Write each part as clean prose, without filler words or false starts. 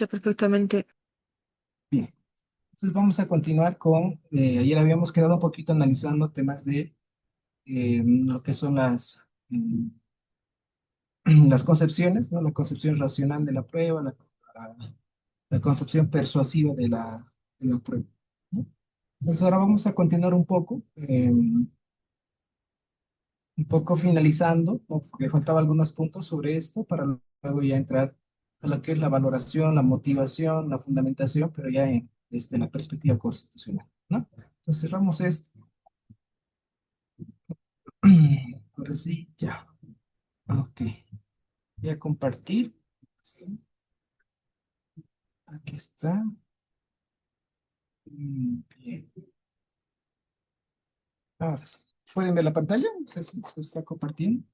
Ya perfectamente. Bien, entonces vamos a continuar con, ayer habíamos quedado un poquito analizando temas de lo que son las concepciones, ¿no? La concepción racional de la prueba, la concepción persuasiva de la prueba, ¿no? Entonces ahora vamos a continuar un poco finalizando, ¿no? Porque faltaban algunos puntos sobre esto para luego ya entrar a lo que es la valoración, la motivación, la fundamentación, pero ya desde la perspectiva constitucional, ¿no? Entonces cerramos esto. Ahora sí, ya. Ok. Voy a compartir. Aquí está. Bien. Ahora sí. ¿Pueden ver la pantalla? No sé si se está compartiendo.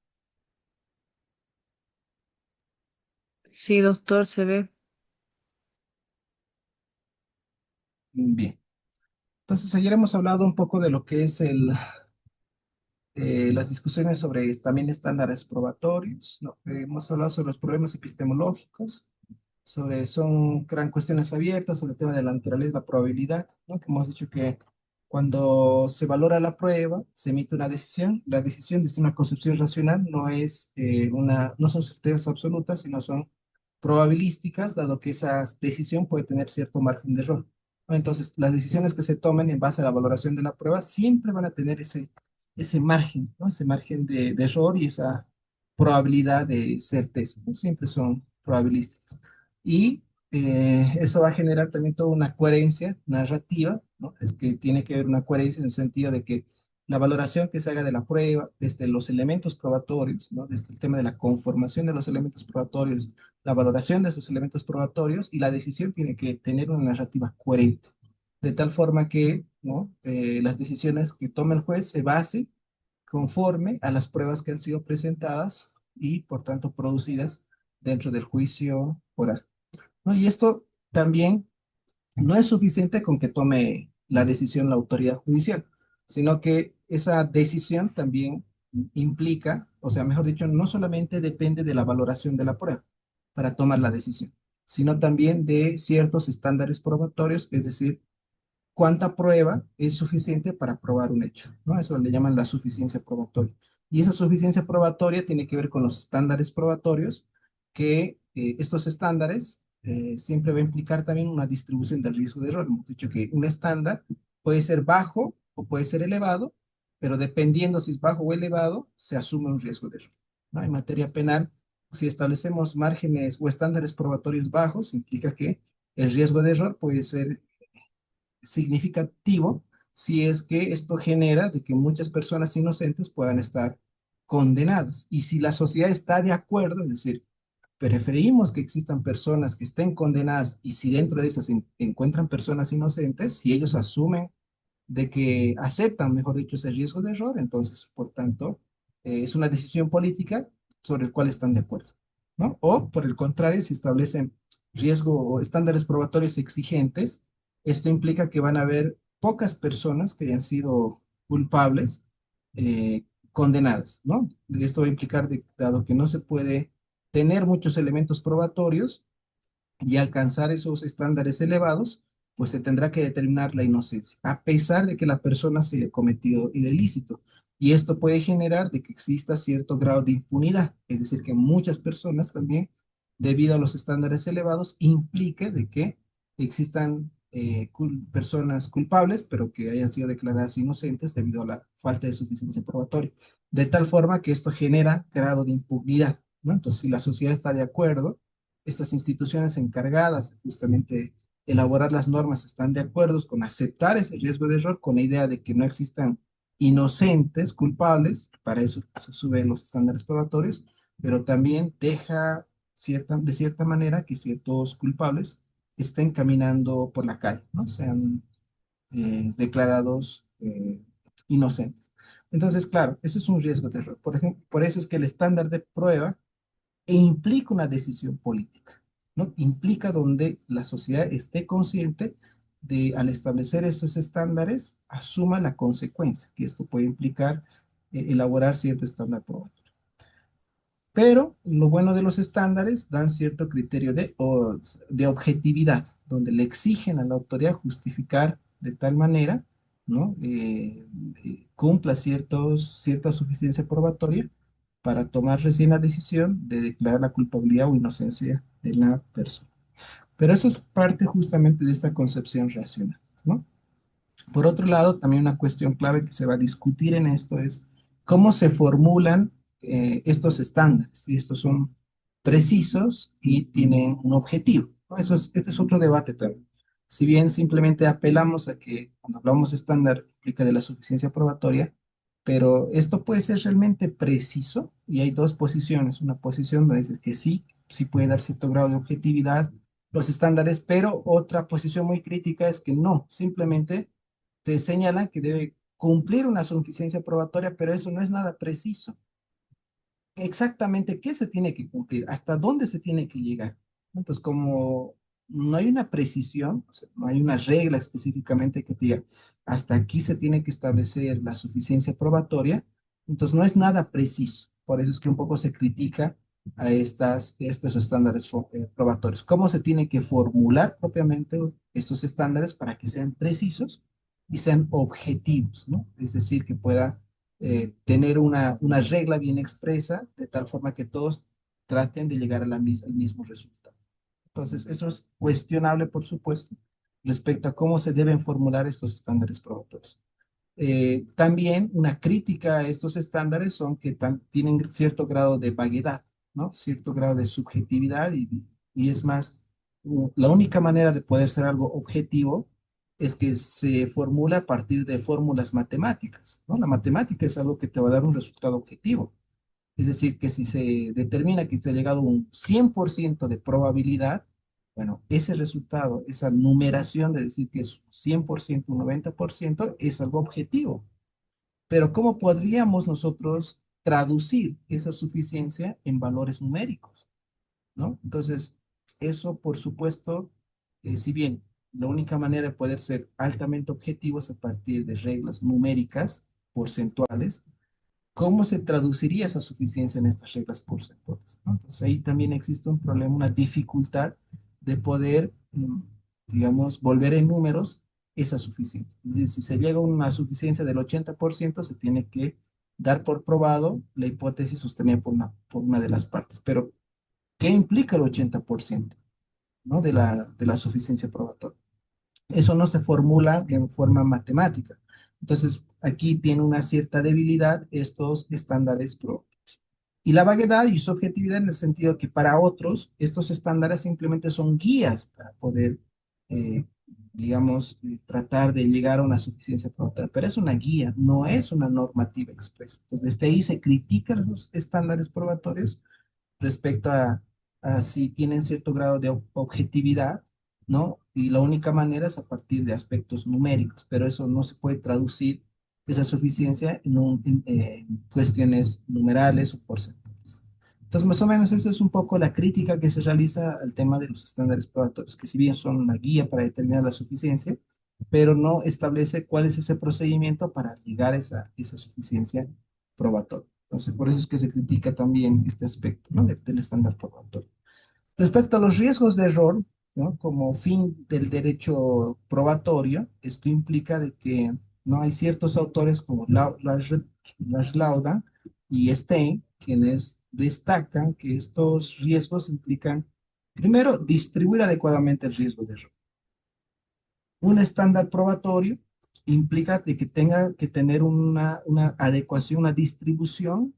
Sí, doctor, se ve. Bien. Entonces, ayer hemos hablado un poco de lo que es las discusiones sobre también estándares probatorios, ¿no? Hemos hablado sobre los problemas epistemológicos, son gran cuestiones abiertas sobre el tema de la naturaleza, la probabilidad, ¿no? Que hemos dicho que cuando se valora la prueba, se emite una decisión, la decisión desde una concepción racional no son certezas absolutas, sino son probabilísticas, dado que esa decisión puede tener cierto margen de error, ¿no? Entonces, las decisiones que se tomen en base a la valoración de la prueba siempre van a tener ese margen, ¿no? Ese margen de error y esa probabilidad de certeza, ¿no? Siempre son probabilísticas. Y eso va a generar también toda una coherencia narrativa, ¿no? Es que tiene que haber una coherencia en el sentido de que la valoración que se haga de la prueba, desde los elementos probatorios, ¿no? Desde el tema de la conformación de los elementos probatorios, la valoración de esos elementos probatorios y la decisión tiene que tener una narrativa coherente, de tal forma que, ¿no? Las decisiones que tome el juez se basen conforme a las pruebas que han sido presentadas y, por tanto, producidas dentro del juicio oral, ¿no? Y esto también no es suficiente con que tome la decisión la autoridad judicial, sino que esa decisión también implica, o sea, mejor dicho, no solamente depende de la valoración de la prueba para tomar la decisión, sino también de ciertos estándares probatorios, es decir, cuánta prueba es suficiente para probar un hecho, ¿no? Eso le llaman la suficiencia probatoria. Y esa suficiencia probatoria tiene que ver con los estándares probatorios, que estos estándares siempre va a implicar también una distribución del riesgo de error. Hemos dicho que un estándar puede ser bajo o puede ser elevado, pero dependiendo si es bajo o elevado, se asume un riesgo de error, ¿no? En materia penal, si establecemos márgenes o estándares probatorios bajos, implica que el riesgo de error puede ser significativo si es que esto genera de que muchas personas inocentes puedan estar condenadas. Y si la sociedad está de acuerdo, es decir, preferimos que existan personas que estén condenadas y si dentro de esas encuentran personas inocentes, si ellos asumen de que aceptan, mejor dicho, ese riesgo de error, entonces, por tanto, es una decisión política sobre el cual están de acuerdo, ¿no? O, por el contrario, si establecen riesgo o estándares probatorios exigentes, esto implica que van a haber pocas personas que hayan sido culpables condenadas, ¿no? Esto va a implicar, dado que no se puede tener muchos elementos probatorios, y alcanzar esos estándares elevados, pues se tendrá que determinar la inocencia, a pesar de que la persona se haya cometido el ilícito. Y esto puede generar de que exista cierto grado de impunidad, es decir, que muchas personas también, debido a los estándares elevados, implique de que existan personas culpables, pero que hayan sido declaradas inocentes debido a la falta de suficiencia probatoria. De tal forma que esto genera grado de impunidad, ¿no? Entonces, si la sociedad está de acuerdo, estas instituciones encargadas de justamente elaborar las normas están de acuerdo con aceptar ese riesgo de error con la idea de que no existan inocentes, culpables, para eso se suben los estándares probatorios, pero también deja de cierta manera que ciertos culpables estén caminando por la calle, ¿no? Sean declarados inocentes. Entonces, claro, eso es un riesgo de error. Por ejemplo, por eso es que el estándar de prueba implica una decisión política, ¿no? Implica donde la sociedad esté consciente de, al establecer estos estándares, asuma la consecuencia, que esto puede implicar elaborar cierto estándar probatorio. Pero lo bueno de los estándares dan cierto criterio de objetividad, donde le exigen a la autoridad justificar de tal manera, ¿no? Cumpla cierta suficiencia probatoria para tomar recién la decisión de declarar la culpabilidad o inocencia de la persona. Pero eso es parte justamente de esta concepción racional, ¿no? Por otro lado, también una cuestión clave que se va a discutir en esto es cómo se formulan estos estándares. Si estos son precisos y tienen un objetivo, ¿no? Este es otro debate también. Si bien simplemente apelamos a que cuando hablamos de estándar implica de la suficiencia probatoria, pero esto puede ser realmente preciso y hay dos posiciones. Una posición donde dice que sí, sí puede dar cierto grado de objetividad los estándares, pero otra posición muy crítica es que no, simplemente te señalan que debe cumplir una suficiencia probatoria, pero eso no es nada preciso. Exactamente qué se tiene que cumplir, hasta dónde se tiene que llegar. Entonces, como no hay una precisión, o sea, no hay una regla específicamente que te diga, hasta aquí se tiene que establecer la suficiencia probatoria, entonces no es nada preciso. Por eso es que un poco se critica a estos estándares probatorios. ¿Cómo se tiene que formular propiamente estos estándares para que sean precisos y sean objetivos, ¿no? Es decir, que pueda tener una regla bien expresa, de tal forma que todos traten de llegar a al mismo resultado. Entonces, eso es cuestionable, por supuesto, respecto a cómo se deben formular estos estándares probatorios. También una crítica a estos estándares son que tienen cierto grado de vaguedad, ¿no? Cierto grado de subjetividad y es más, la única manera de poder ser algo objetivo es que se formula a partir de fórmulas matemáticas, ¿no? La matemática es algo que te va a dar un resultado objetivo. Es decir, que si se determina que se ha llegado a un 100% de probabilidad, bueno, ese resultado, esa numeración de decir que es un 100%, un 90%, es algo objetivo. Pero ¿cómo podríamos nosotros traducir esa suficiencia en valores numéricos? ¿No? Entonces, eso, por supuesto, si bien la única manera de poder ser altamente objetivo es a partir de reglas numéricas, porcentuales, ¿cómo se traduciría esa suficiencia en estas reglas porcentuales? ¿No? Entonces ahí también existe un problema, una dificultad de poder, digamos, volver en números esa suficiencia. Es decir, si se llega a una suficiencia del 80%, se tiene que dar por probado la hipótesis sostenida por una de las partes. Pero, ¿qué implica el 80%? ¿No? De la suficiencia probatoria? Eso no se formula en forma matemática. Entonces, aquí tiene una cierta debilidad estos estándares propios. Y la vaguedad y subjetividad en el sentido que para otros estos estándares simplemente son guías para poder, eh, digamos, tratar de llegar a una suficiencia probatoria, pero es una guía, no es una normativa expresa. Entonces, desde ahí se critican los estándares probatorios respecto a si tienen cierto grado de objetividad, ¿no? Y la única manera es a partir de aspectos numéricos, pero eso no se puede traducir esa suficiencia en cuestiones numerales o porcentuales. Entonces, más o menos esa es un poco la crítica que se realiza al tema de los estándares probatorios, que si bien son una guía para determinar la suficiencia, pero no establece cuál es ese procedimiento para llegar a esa suficiencia probatoria. Entonces, por eso es que se critica también este aspecto, ¿no? Del estándar probatorio. Respecto a los riesgos de error, ¿no? Como fin del derecho probatorio, esto implica de que no hay ciertos autores como Lauda y Stein, quienes destacan que estos riesgos implican, primero, distribuir adecuadamente el riesgo de error. Un estándar probatorio implica de que tenga que tener una adecuación, una distribución,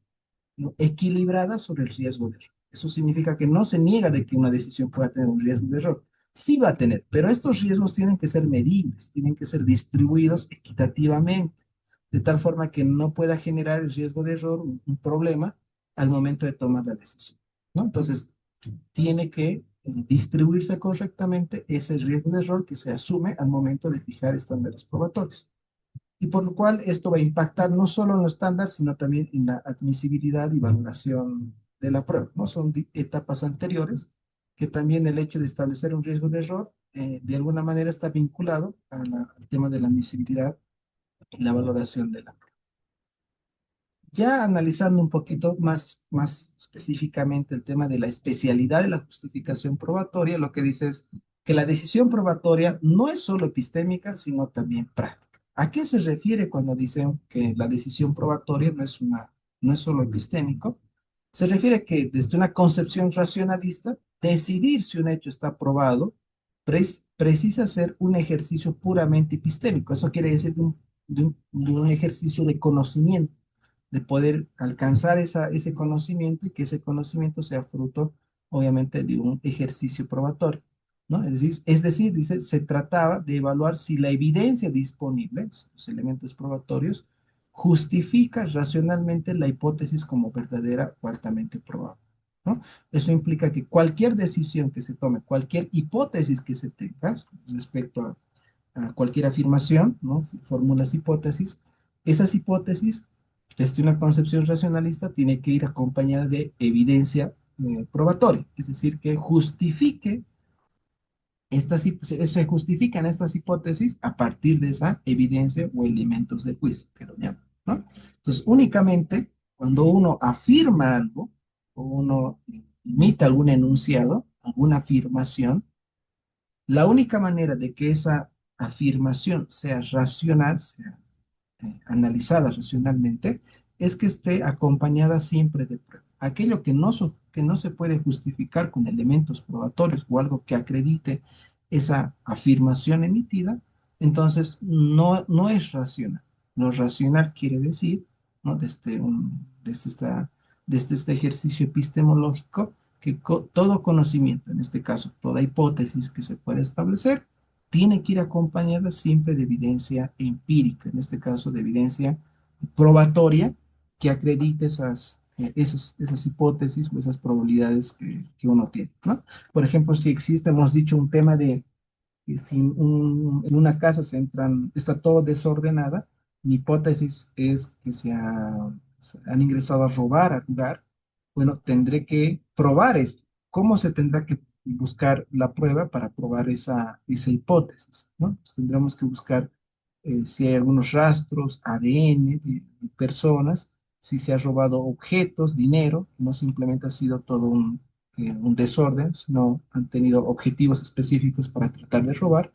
¿no? Equilibrada sobre el riesgo de error. Eso significa que no se niega de que una decisión pueda tener un riesgo de error. Sí va a tener, pero estos riesgos tienen que ser medibles, tienen que ser distribuidos equitativamente, de tal forma que no pueda generar el riesgo de error un problema al momento de tomar la decisión, ¿no? Entonces, tiene que distribuirse correctamente ese riesgo de error que se asume al momento de fijar estándares probatorios. Y por lo cual esto va a impactar no solo en los estándares, sino también en la admisibilidad y valoración de la prueba, ¿no? Son etapas anteriores que también el hecho de establecer un riesgo de error de alguna manera está vinculado al tema de la admisibilidad y la valoración de la prueba. Ya analizando un poquito más específicamente el tema de la especialidad de la justificación probatoria, lo que dice es que la decisión probatoria no es solo epistémica, sino también práctica. ¿A qué se refiere cuando dicen que la decisión probatoria no es solo epistémico? Se refiere que desde una concepción racionalista, decidir si un hecho está probado precisa ser un ejercicio puramente epistémico. Eso quiere decir de un ejercicio de conocimiento, de poder alcanzar ese conocimiento y que ese conocimiento sea fruto, obviamente, de un ejercicio probatorio, ¿no? Es decir, dice, se trataba de evaluar si la evidencia disponible, los elementos probatorios, justifica racionalmente la hipótesis como verdadera o altamente probable, ¿no? Eso implica que cualquier decisión que se tome, cualquier hipótesis que se tenga respecto a cualquier afirmación, ¿no? Fórmulas hipótesis, esas hipótesis, desde una concepción racionalista, tiene que ir acompañada de evidencia probatoria, es decir, que justifique se justifican estas hipótesis a partir de esa evidencia o elementos de juicio, que lo llaman, ¿no? Entonces, únicamente cuando uno afirma algo, o uno imita algún enunciado, alguna afirmación, la única manera de que esa afirmación sea racional, sea analizada racionalmente, es que esté acompañada siempre de prueba. Aquello que no se puede justificar con elementos probatorios o algo que acredite esa afirmación emitida, entonces no es racional. Lo racional quiere decir, ¿no? Desde este ejercicio epistemológico, que todo conocimiento, en este caso, toda hipótesis que se puede establecer, tiene que ir acompañada siempre de evidencia empírica, en este caso de evidencia probatoria, que acredite esas hipótesis o esas probabilidades que uno tiene, ¿no? Por ejemplo, si existe, hemos dicho, un tema de que si en una casa está todo desordenada, mi hipótesis es que se han ingresado a robar al lugar. Bueno, tendré que probar esto. ¿Cómo se tendrá que buscar la prueba para probar esa hipótesis, ¿no? Pues tendremos que buscar si hay algunos rastros, ADN de personas, si se ha robado objetos, dinero, no simplemente ha sido todo un desorden, sino han tenido objetivos específicos para tratar de robar,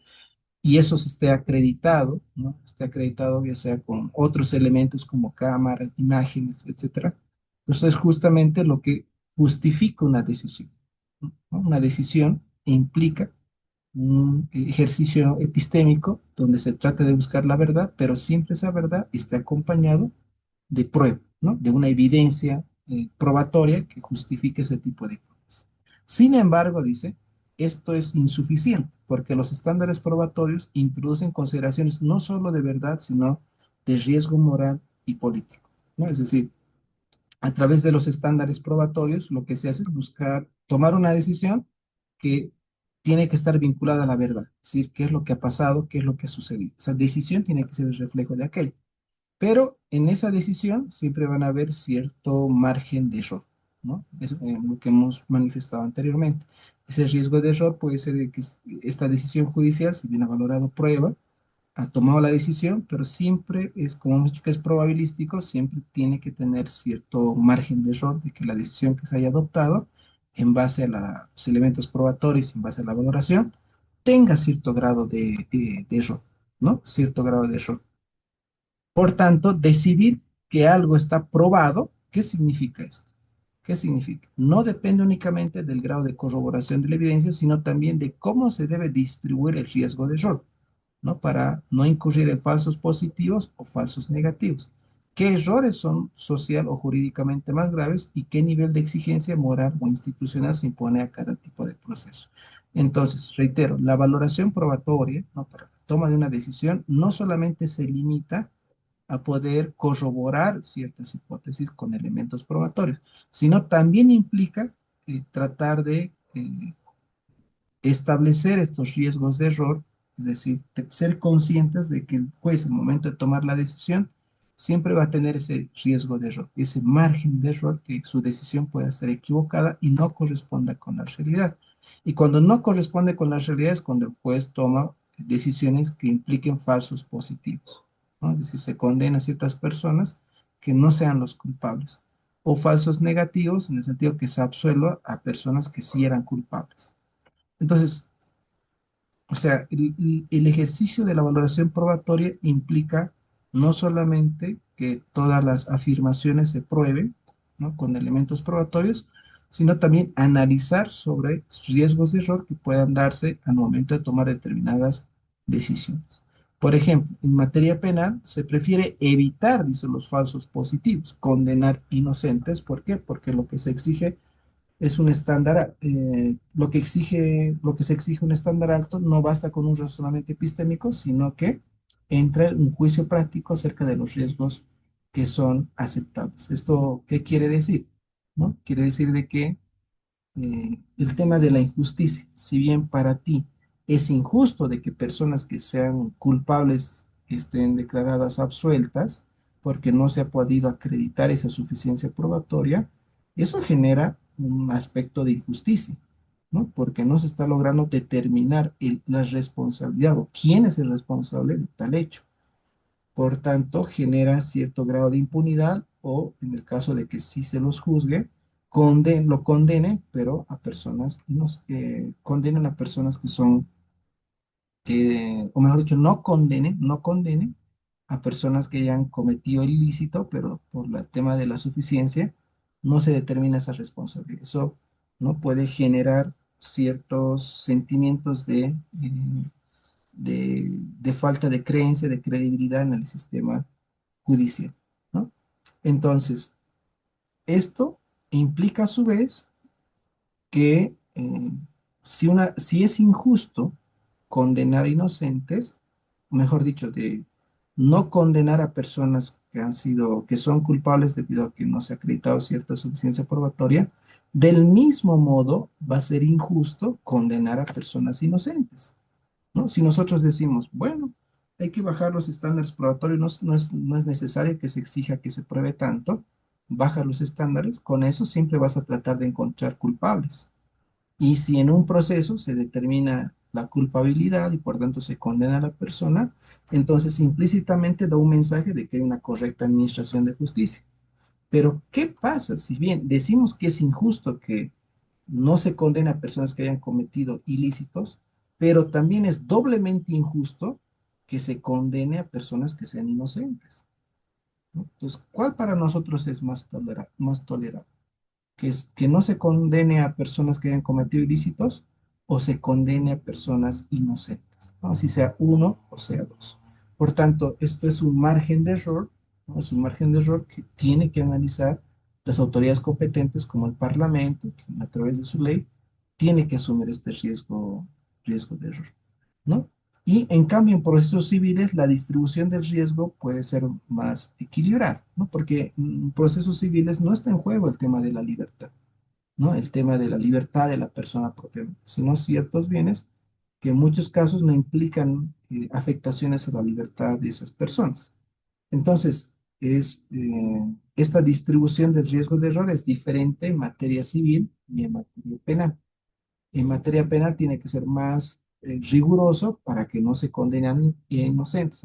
y eso se esté acreditado, ¿no? Esté acreditado ya sea con otros elementos como cámaras, imágenes, etcétera. Entonces, es justamente lo que justifica una decisión, ¿no? Una decisión implica un ejercicio epistémico donde se trata de buscar la verdad, pero siempre esa verdad está acompañado de prueba, ¿no? De una evidencia probatoria que justifique ese tipo de cosas. Sin embargo, dice, esto es insuficiente porque los estándares probatorios introducen consideraciones no solo de verdad, sino de riesgo moral y político, ¿no? Es decir, a través de los estándares probatorios, lo que se hace es buscar tomar una decisión que tiene que estar vinculada a la verdad, es decir, qué es lo que ha pasado, qué es lo que ha sucedido. Esa decisión tiene que ser el reflejo de aquello. Pero en esa decisión siempre van a haber cierto margen de error, ¿no? Es lo que hemos manifestado anteriormente. Ese riesgo de error puede ser de que esta decisión judicial, si bien ha valorado prueba, ha tomado la decisión, pero siempre es, como hemos dicho que es probabilístico, siempre tiene que tener cierto margen de error de que la decisión que se haya adoptado en base a los elementos probatorios, en base a la valoración, tenga cierto grado de error, ¿no? Cierto grado de error. Por tanto, decidir que algo está probado, ¿qué significa esto? ¿Qué significa? No depende únicamente del grado de corroboración de la evidencia, sino también de cómo se debe distribuir el riesgo de error, ¿no? Para no incurrir en falsos positivos o falsos negativos. ¿Qué errores son social o jurídicamente más graves y qué nivel de exigencia moral o institucional se impone a cada tipo de proceso? Entonces, reitero, la valoración probatoria, ¿no? Para la toma de una decisión no solamente se limita a poder corroborar ciertas hipótesis con elementos probatorios, sino también implica tratar de establecer estos riesgos de error, es decir, ser conscientes de que el juez, al momento de tomar la decisión, siempre va a tener ese riesgo de error, ese margen de error, que su decisión pueda ser equivocada y no corresponda con la realidad. Y cuando no corresponde con la realidad es cuando el juez toma decisiones que impliquen falsos positivos, ¿no? Es decir, se condena a ciertas personas que no sean los culpables, o falsos negativos en el sentido que se absuelva a personas que sí eran culpables. Entonces, o sea, el ejercicio de la valoración probatoria implica no solamente que todas las afirmaciones se prueben, ¿no?, con elementos probatorios, sino también analizar sobre riesgos de error que puedan darse al momento de tomar determinadas decisiones. Por ejemplo, en materia penal se prefiere evitar, dice, los falsos positivos, condenar inocentes. ¿Por qué? Porque lo que se exige es un estándar, lo que se exige un estándar alto no basta con un razonamiento epistémico, sino que entra un juicio práctico acerca de los riesgos que son aceptables. ¿Esto qué quiere decir? ¿No? Quiere decir de que el tema de la injusticia, si bien para ti es injusto de que personas que sean culpables estén declaradas absueltas porque no se ha podido acreditar esa suficiencia probatoria, eso genera un aspecto de injusticia, ¿no? Porque no se está logrando determinar la responsabilidad o quién es el responsable de tal hecho. Por tanto, genera cierto grado de impunidad o, en el caso de que sí se los juzgue, lo condenen, pero a personas, condenen a personas que son, o mejor dicho, no condenen a personas que hayan cometido el ilícito, pero por el tema de la suficiencia no se determina esa responsabilidad. Eso no puede generar ciertos sentimientos de falta de creencia, de credibilidad en el sistema judicial, ¿no? Entonces, esto implica a su vez que si es injusto condenar inocentes, mejor dicho, de no condenar a personas que son culpables debido a que no se ha acreditado cierta suficiencia probatoria, del mismo modo va a ser injusto condenar a personas inocentes, ¿no? Si nosotros decimos, bueno, hay que bajar los estándares probatorios, no es necesario que se exija que se pruebe tanto, baja los estándares, con eso siempre vas a tratar de encontrar culpables. Y si en un proceso se determina la culpabilidad y por tanto se condena a la persona, entonces implícitamente da un mensaje de que hay una correcta administración de justicia. Pero, ¿qué pasa si bien decimos que es injusto que no se condena a personas que hayan cometido ilícitos, pero también es doblemente injusto que se condene a personas que sean inocentes, ¿no? Entonces, ¿cuál para nosotros es más tolerable? Que no se condene a personas que hayan cometido ilícitos o se condene a personas inocentes, ¿no? Así sea uno o sea dos. Por tanto, esto es un margen de error, ¿no? Es un margen de error que tiene que analizar las autoridades competentes como el Parlamento, que a través de su ley tiene que asumir este riesgo de error, ¿no? Y en cambio, en procesos civiles, la distribución del riesgo puede ser más equilibrada, ¿no? Porque en procesos civiles no está en juego el tema de la libertad, ¿no? El tema de la libertad de la persona propiamente, sino ciertos bienes que en muchos casos no implican afectaciones a la libertad de esas personas. Entonces, esta distribución del riesgo de error es diferente en materia civil y en materia penal. En materia penal tiene que ser más riguroso para que no se condenen a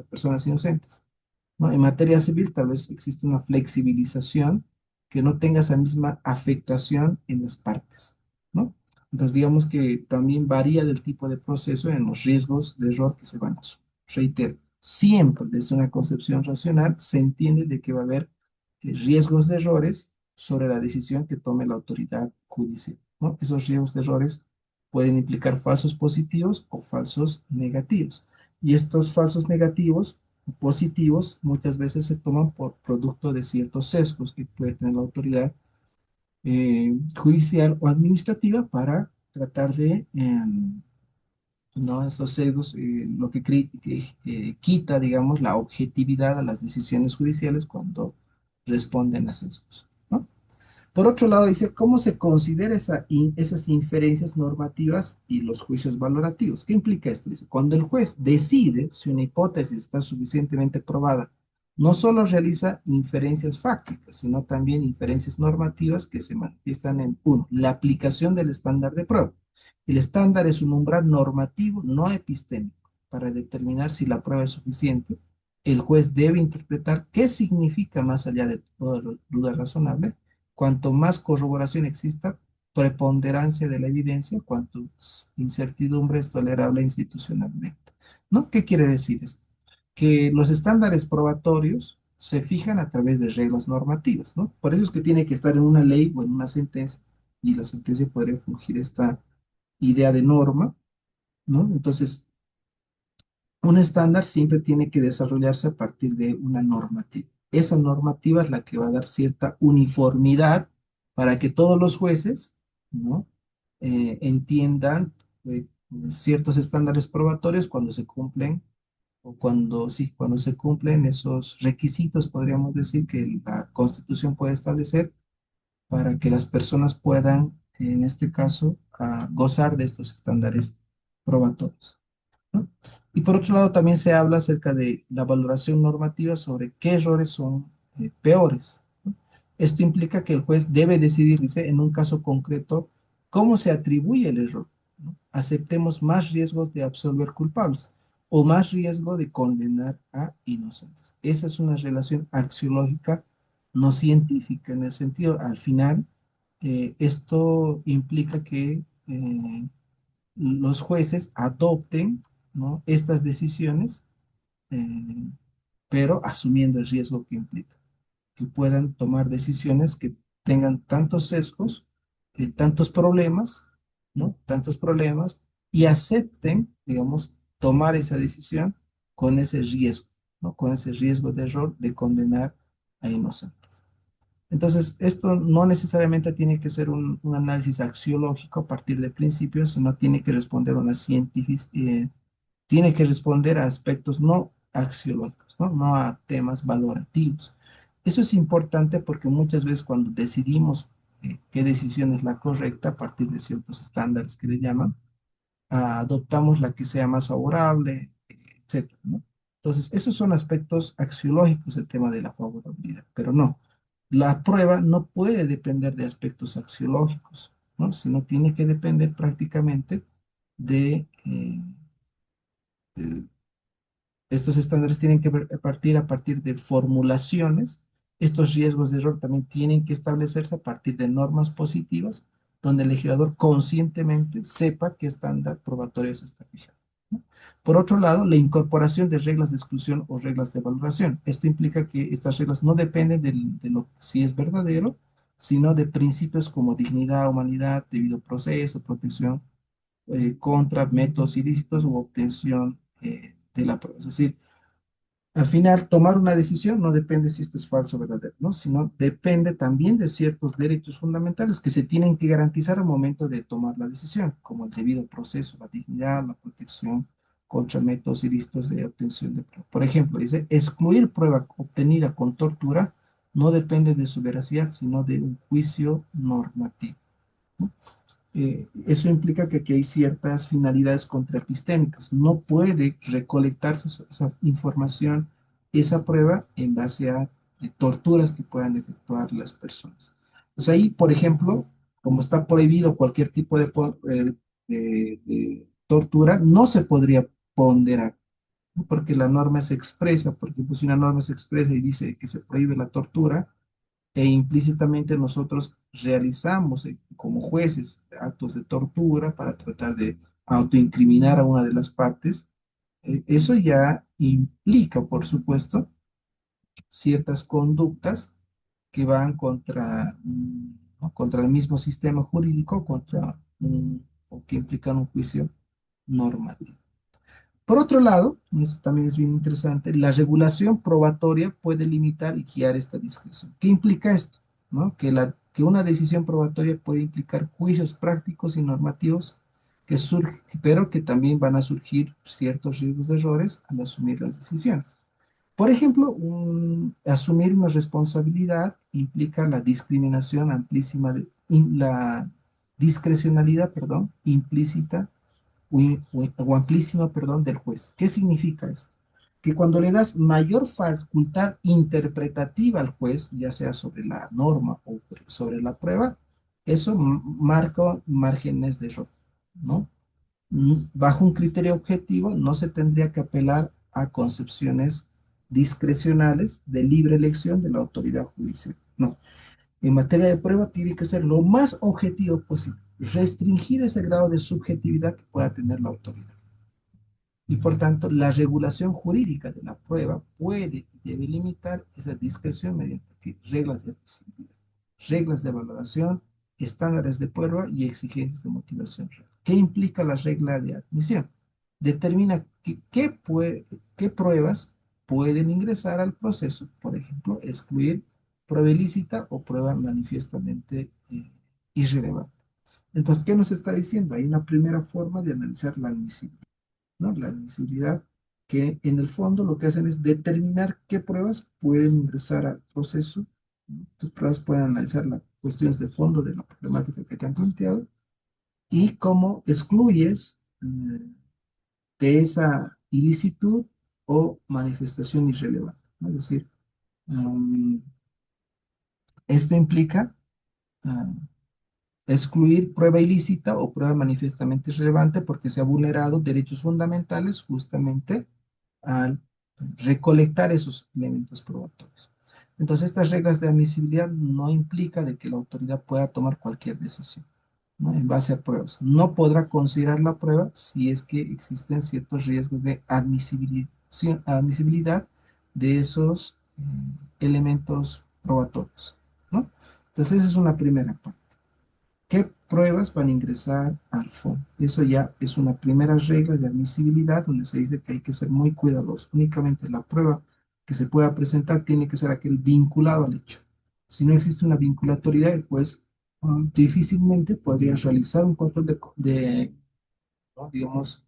personas inocentes, ¿no? En materia civil tal vez existe una flexibilización que no tenga esa misma afectación en las partes, ¿no? Entonces digamos que también varía del tipo de proceso en los riesgos de error que se van a asumir. Reitero, siempre desde una concepción racional se entiende de que va a haber riesgos de errores sobre la decisión que tome la autoridad judicial, ¿no? Esos riesgos de errores pueden implicar falsos positivos o falsos negativos. Y estos falsos negativos positivos muchas veces se toman por producto de ciertos sesgos que puede tener la autoridad judicial o administrativa para tratar de, no, estos sesgos, lo que quita, digamos, la objetividad a las decisiones judiciales cuando responden a sesgos, ¿no? Por otro lado, dice, ¿cómo se considera esas inferencias normativas y los juicios valorativos? ¿Qué implica esto? Dice, cuando el juez decide si una hipótesis está suficientemente probada, no solo realiza inferencias fácticas, sino también inferencias normativas que se manifiestan en, uno, la aplicación del estándar de prueba. El estándar es un umbral normativo no epistémico para determinar si la prueba es suficiente el juez debe interpretar qué significa más allá de toda duda razonable. Cuanto más corroboración exista, preponderancia de la evidencia, cuanto incertidumbre es tolerable institucionalmente. ¿No? ¿Qué quiere decir esto? Que los estándares probatorios se fijan a través de reglas normativas, ¿no? Por eso es que tiene que estar en una ley o en una sentencia, y la sentencia podría fungir esta idea de norma, ¿no? Entonces, un estándar siempre tiene que desarrollarse a partir de una normativa. Esa normativa es la que va a dar cierta uniformidad para que todos los jueces, ¿no? Entiendan ciertos estándares probatorios cuando se cumplen o cuando, sí, cuando se cumplen esos requisitos, podríamos decir, que la Constitución puede establecer para que las personas puedan, en este caso, gozar de estos estándares probatorios, ¿no? Y por otro lado, también se habla acerca de la valoración normativa sobre qué errores son peores, ¿no? Esto implica que el juez debe decidir, dice, en un caso concreto, cómo se atribuye el error, ¿no? Aceptemos más riesgos de absolver culpables o más riesgo de condenar a inocentes. Esa es una relación axiológica, no científica, en el sentido, al final, esto implica que los jueces adopten, ¿no? Estas decisiones, eh, pero asumiendo el riesgo que implica, que puedan tomar decisiones que tengan tantos sesgos, tantos problemas, ¿no? Tantos problemas, y acepten, digamos, tomar esa decisión con ese riesgo, ¿no? Con ese riesgo de error de condenar a inocentes. Entonces, esto no necesariamente tiene que ser un análisis axiológico a partir de principios, sino tiene que responder a una científica, tiene que responder a aspectos no axiológicos, ¿no? No a temas valorativos. Eso es importante porque muchas veces cuando decidimos qué decisión es la correcta a partir de ciertos estándares que le llaman, adoptamos la que sea más favorable, etcétera, ¿no? Entonces, esos son aspectos axiológicos del tema de la favorabilidad, pero no, la prueba no puede depender de aspectos axiológicos, ¿no? Sino tiene que depender prácticamente de eh, estos estándares tienen que partir a partir de formulaciones. Estos riesgos de error también tienen que establecerse a partir de normas positivas, donde el legislador conscientemente sepa qué estándar probatorio se está fijando, ¿no? Por otro lado, la incorporación de reglas de exclusión o reglas de valoración. Esto implica que estas reglas no dependen de lo que sí es verdadero, sino de principios como dignidad, humanidad, debido proceso, protección contra métodos ilícitos u obtención de la prueba. Es decir, al final, tomar una decisión no depende si esto es falso o verdadero, ¿no? Sino depende también de ciertos derechos fundamentales que se tienen que garantizar al momento de tomar la decisión, como el debido proceso, la dignidad, la protección contra métodos ilícitos de obtención de prueba. Por ejemplo, dice, excluir prueba obtenida con tortura no depende de su veracidad, sino de un juicio normativo, ¿no? Eso implica que aquí hay ciertas finalidades contraepistémicas. No puede recolectarse esa información, esa prueba, en base a torturas que puedan efectuar las personas. Pues ahí, por ejemplo, como está prohibido cualquier tipo de tortura, no se podría ponderar, ¿no? Porque la norma se expresa. Por ejemplo, si una norma se expresa y dice que se prohíbe la tortura, e implícitamente nosotros realizamos como jueces actos de tortura para tratar de autoincriminar a una de las partes, eso ya implica, por supuesto, ciertas conductas que van contra, ¿no? contra el mismo sistema jurídico, o que implican un juicio normativo. Por otro lado, y esto también es bien interesante, la regulación probatoria puede limitar y guiar esta discreción. ¿Qué implica esto? ¿No? Que una decisión probatoria puede implicar juicios prácticos y normativos pero que también van a surgir ciertos riesgos de errores al asumir las decisiones. Por ejemplo, asumir una responsabilidad implica la discriminación amplísima, la discrecionalidad, perdón, implícita o amplísima, perdón, del juez. ¿Qué significa esto? Que cuando le das mayor facultad interpretativa al juez, ya sea sobre la norma o sobre la prueba, eso marca márgenes de error, ¿no? Bajo un criterio objetivo no se tendría que apelar a concepciones discrecionales de libre elección de la autoridad judicial. No, en materia de prueba tiene que ser lo más objetivo posible, restringir ese grado de subjetividad que pueda tener la autoridad. Y por tanto, la regulación jurídica de la prueba puede y debe limitar esa discreción mediante reglas de admisibilidad, reglas de valoración, estándares de prueba y exigencias de motivación real. ¿Qué implica la regla de admisión? Determina qué pruebas pueden ingresar al proceso, por ejemplo, excluir prueba ilícita o prueba manifiestamente irrelevante. Entonces, ¿qué nos está diciendo? Hay una primera forma de analizar la admisibilidad, ¿no? La admisibilidad, que en el fondo lo que hacen es determinar qué pruebas pueden ingresar al proceso, ¿no? Qué pruebas pueden analizar las cuestiones de fondo de la problemática que te han planteado y cómo excluyes de esa ilicitud o manifestación irrelevante, ¿no? Es decir, um, esto implica uh, excluir prueba ilícita o prueba manifiestamente irrelevante porque se ha vulnerado derechos fundamentales justamente al recolectar esos elementos probatorios. Entonces, estas reglas de admisibilidad no implica de que la autoridad pueda tomar cualquier decisión, ¿no? En base a pruebas. No podrá considerar la prueba si es que existen ciertos riesgos de admisibilidad de esos elementos probatorios, ¿no? Entonces, esa es una primera parte. ¿Qué pruebas van a ingresar al fondo? Eso ya es una primera regla de admisibilidad donde se dice que hay que ser muy cuidadoso. Únicamente la prueba que se pueda presentar tiene que ser aquel vinculado al hecho. Si no existe una vinculatoriedad, el juez difícilmente podría realizar un control ¿no? digamos,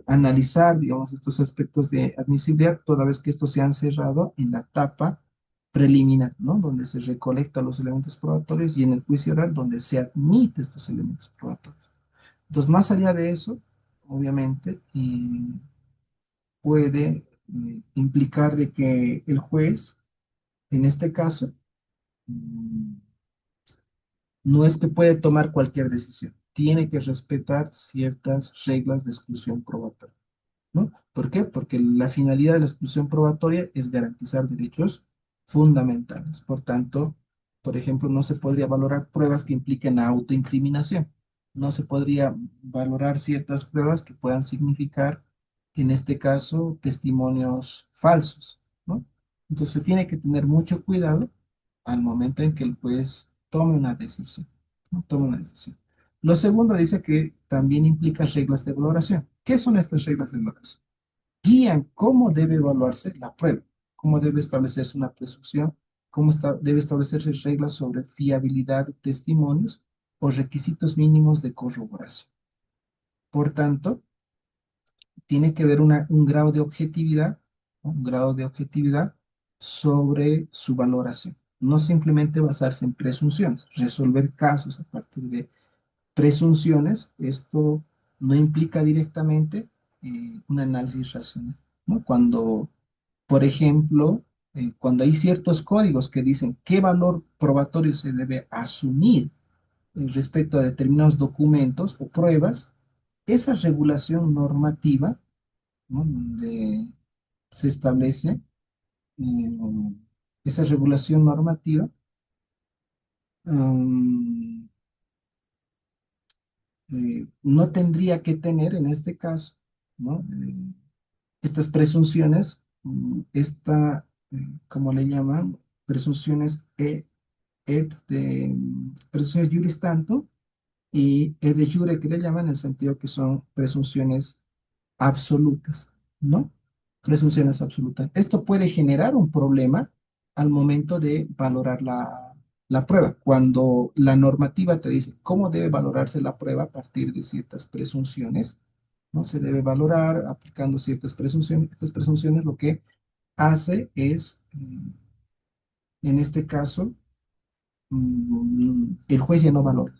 analizar, digamos, estos aspectos de admisibilidad, toda vez que estos se han cerrado en la etapa preliminar, ¿no? Donde se recolectan los elementos probatorios y en el juicio oral donde se admite estos elementos probatorios. Entonces, más allá de eso, obviamente, puede implicar de que el juez, en este caso, mm, no es que puede tomar cualquier decisión, tiene que respetar ciertas reglas de exclusión probatoria, ¿no? ¿Por qué? Porque la finalidad de la exclusión probatoria es garantizar derechos fundamentales. Por tanto, por ejemplo, no se podría valorar pruebas que impliquen autoincriminación. No se podría valorar ciertas pruebas que puedan significar, en este caso, testimonios falsos, ¿no? Entonces, se tiene que tener mucho cuidado al momento en que el juez tome una decisión, ¿no? Tome una decisión. Lo segundo dice que también implica reglas de valoración. ¿Qué son estas reglas de valoración? Guían cómo debe evaluarse la prueba, cómo debe establecerse una presunción, debe establecerse reglas sobre fiabilidad de testimonios o requisitos mínimos de corroboración. Por tanto, tiene que haber un grado de objetividad, ¿no? Un grado de objetividad sobre su valoración. No simplemente basarse en presunciones, resolver casos a partir de presunciones. Esto no implica directamente un análisis racional, ¿no? Cuando, por ejemplo, cuando hay ciertos códigos que dicen qué valor probatorio se debe asumir respecto a determinados documentos o pruebas, esa regulación normativa, ¿no? Donde se establece eh, esa regulación normativa, um, no tendría que tener en este caso, ¿no? Estas presunciones, ¿cómo le llaman? Presunciones presunciones juris tanto y et de jure que le llaman en el sentido que son presunciones absolutas, ¿no? Presunciones absolutas. Esto puede generar un problema al momento de valorar la prueba, cuando la normativa te dice cómo debe valorarse la prueba a partir de ciertas presunciones, ¿no? Se debe valorar aplicando ciertas presunciones. Estas presunciones lo que hace es, en este caso, el juez ya no valora,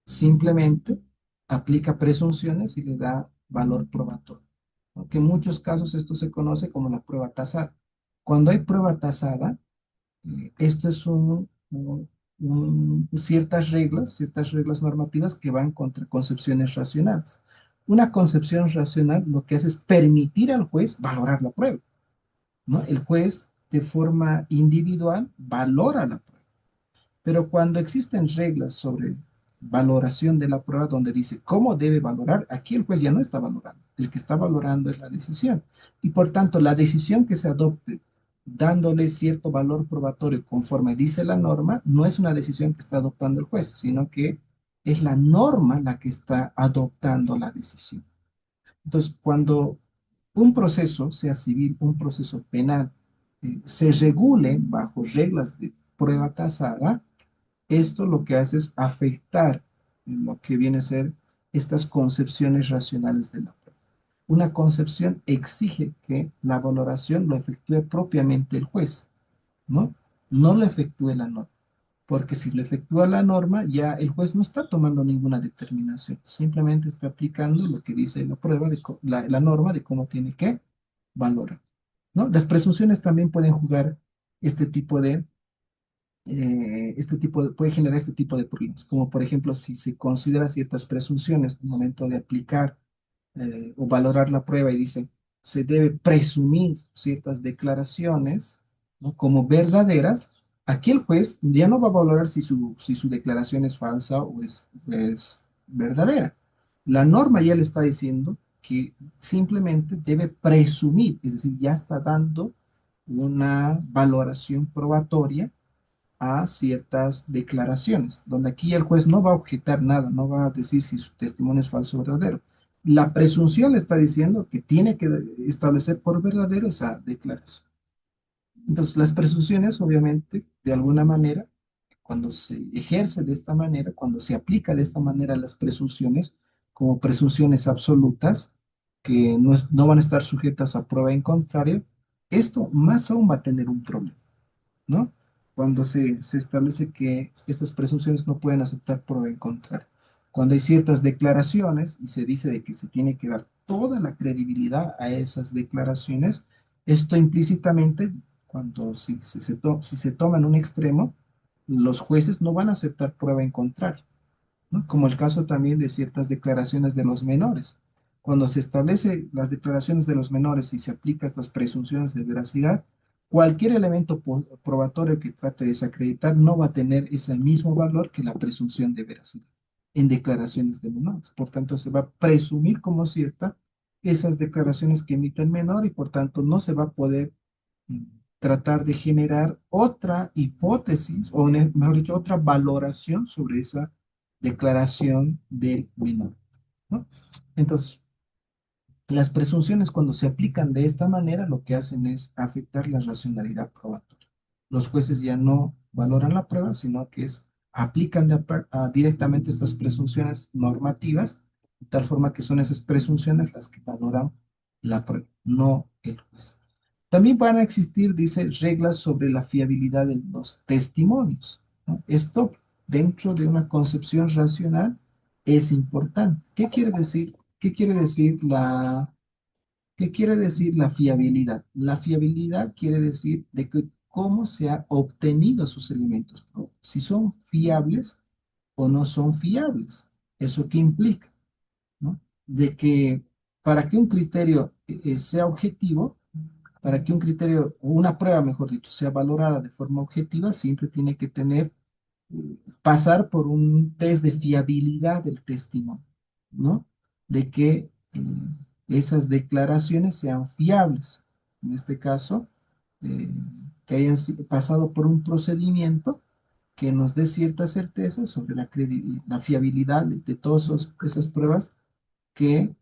simplemente aplica presunciones y le da valor probatorio, ¿no? Que en muchos casos esto se conoce como la prueba tasada. Cuando hay prueba tasada, esto es ciertas reglas normativas que van contra concepciones racionales. Una concepción racional lo que hace es permitir al juez valorar la prueba, ¿no? El juez de forma individual valora la prueba. Pero cuando existen reglas sobre valoración de la prueba donde dice cómo debe valorar, aquí el juez ya no está valorando. El que está valorando es la decisión. Y por tanto, la decisión que se adopte dándole cierto valor probatorio conforme dice la norma, no es una decisión que está adoptando el juez, sino que es la norma la que está adoptando la decisión. Entonces, cuando un proceso, sea civil, un proceso penal, se regule bajo reglas de prueba tasada, esto lo que hace es afectar lo que viene a ser estas concepciones racionales de la prueba. Una concepción exige que la valoración lo efectúe propiamente el juez, ¿no? No lo efectúe la norma, porque si lo efectúa la norma, ya el juez no está tomando ninguna determinación, simplemente está aplicando lo que dice la prueba, la norma de cómo tiene que valorar, ¿no? Las presunciones también pueden jugar este tipo de puede generar este tipo de problemas, como por ejemplo si se considera ciertas presunciones al momento de aplicar o valorar la prueba y dice, se debe presumir ciertas declaraciones, ¿no? Como verdaderas, aquí el juez ya no va a valorar si su declaración es falsa o es verdadera. La norma ya le está diciendo que simplemente debe presumir, es decir, ya está dando una valoración probatoria a ciertas declaraciones, donde aquí el juez no va a objetar nada, no va a decir si su testimonio es falso o verdadero. La presunción le está diciendo que tiene que establecer por verdadero esa declaración. Entonces, las presunciones, obviamente, de alguna manera, cuando se ejerce de esta manera, cuando se aplica de esta manera las presunciones, como presunciones absolutas, que no van a estar sujetas a prueba en contrario, esto más aún va a tener un problema, ¿no? Cuando se establece que estas presunciones no pueden aceptar por el contrario. Cuando hay ciertas declaraciones y se dice de que se tiene que dar toda la credibilidad a esas declaraciones, esto implícitamente, cuando si se toma en un extremo, los jueces no van a aceptar prueba en contrario, ¿no? Como el caso también de ciertas declaraciones de los menores. Cuando se establece las declaraciones de los menores y se aplica estas presunciones de veracidad, cualquier elemento probatorio que trate de desacreditar no va a tener ese mismo valor que la presunción de veracidad en declaraciones de menores. Por tanto, se va a presumir como cierta esas declaraciones que emite el menor y por tanto no se va a poder mm, tratar de generar otra hipótesis o, mejor dicho, otra valoración sobre esa declaración del menor, ¿no? Entonces, las presunciones cuando se aplican de esta manera lo que hacen es afectar la racionalidad probatoria. Los jueces ya no valoran la prueba, sino que aplican directamente estas presunciones normativas, de tal forma que son esas presunciones las que valoran la prueba, no el juez. También van a existir, dice, reglas sobre la fiabilidad de los testimonios, ¿no? Esto, dentro de una concepción racional, es importante. ¿Qué quiere decir? ¿Qué quiere decir qué quiere decir la fiabilidad? La fiabilidad quiere decir de que cómo se han obtenido sus elementos, ¿no? Si son fiables o no son fiables. ¿Eso qué implica? ¿No? De que para que un criterio sea objetivo, para que un criterio, o una prueba, mejor dicho, sea valorada de forma objetiva, siempre tiene que tener, pasar por un test de fiabilidad del testimonio, ¿no? De que esas declaraciones sean fiables. En este caso, eh, que hayan pasado por un procedimiento que nos dé cierta certeza sobre la fiabilidad de todas esas pruebas que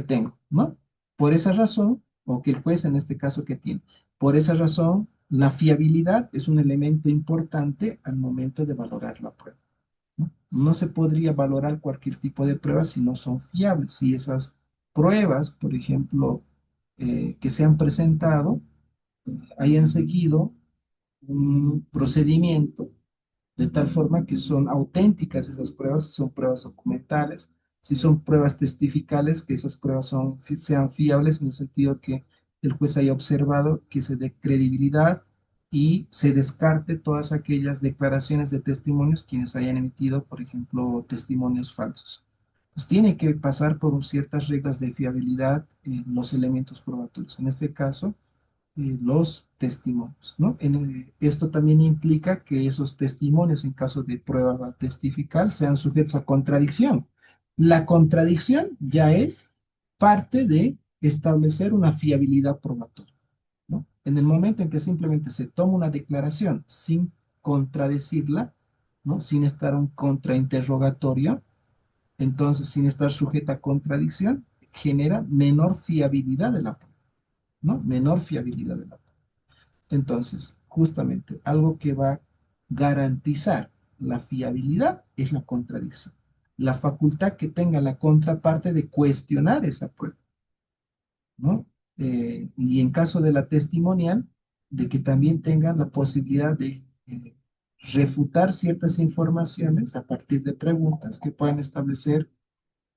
tengo, ¿no? Por esa razón, o que el juez en este caso que tiene, por esa razón, la fiabilidad es un elemento importante al momento de valorar la prueba, ¿no? No se podría valorar cualquier tipo de prueba si no son fiables, si esas pruebas, por ejemplo, que se han presentado, hayan seguido un procedimiento de tal forma que son auténticas esas pruebas, si son pruebas documentales, si son pruebas testificales, que esas pruebas sean fiables en el sentido que el juez haya observado que se dé credibilidad y se descarte todas aquellas declaraciones de testimonios quienes hayan emitido, por ejemplo, testimonios falsos. Pues tiene que pasar por ciertas reglas de fiabilidad en los elementos probatorios. En este caso, los testimonios, ¿no? Esto también implica que esos testimonios, en caso de prueba testifical, sean sujetos a contradicción. La contradicción ya es parte de establecer una fiabilidad probatoria, ¿no? En el momento en que simplemente se toma una declaración sin contradecirla, ¿no? Sin estar un contrainterrogatorio, entonces sin estar sujeta a contradicción, genera menor fiabilidad de la prueba, ¿no? Menor fiabilidad de la prueba. Entonces, justamente, algo que va a garantizar la fiabilidad es la contradicción. La facultad que tenga la contraparte de cuestionar esa prueba, ¿no? Y en caso de la testimonial, de que también tengan la posibilidad de refutar ciertas informaciones a partir de preguntas que puedan establecer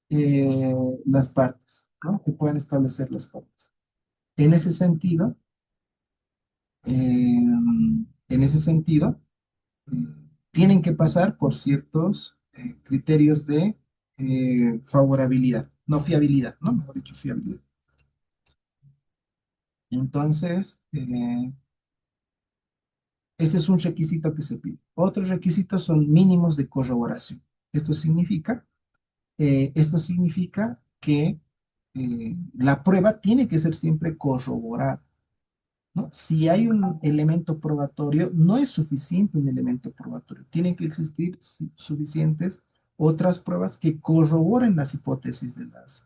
las partes, ¿no? Que puedan establecer las partes. En ese sentido, en ese sentido, eh, tienen que pasar por ciertos criterios de favorabilidad, no fiabilidad, ¿no? Mejor dicho, fiabilidad. Entonces, ese es un requisito que se pide. Otros requisitos son mínimos de corroboración. Esto significa, esto significa que la prueba tiene que ser siempre corroborada, ¿no? Si hay un elemento probatorio, no es suficiente un elemento probatorio. Tienen que existir suficientes otras pruebas que corroboren las hipótesis de las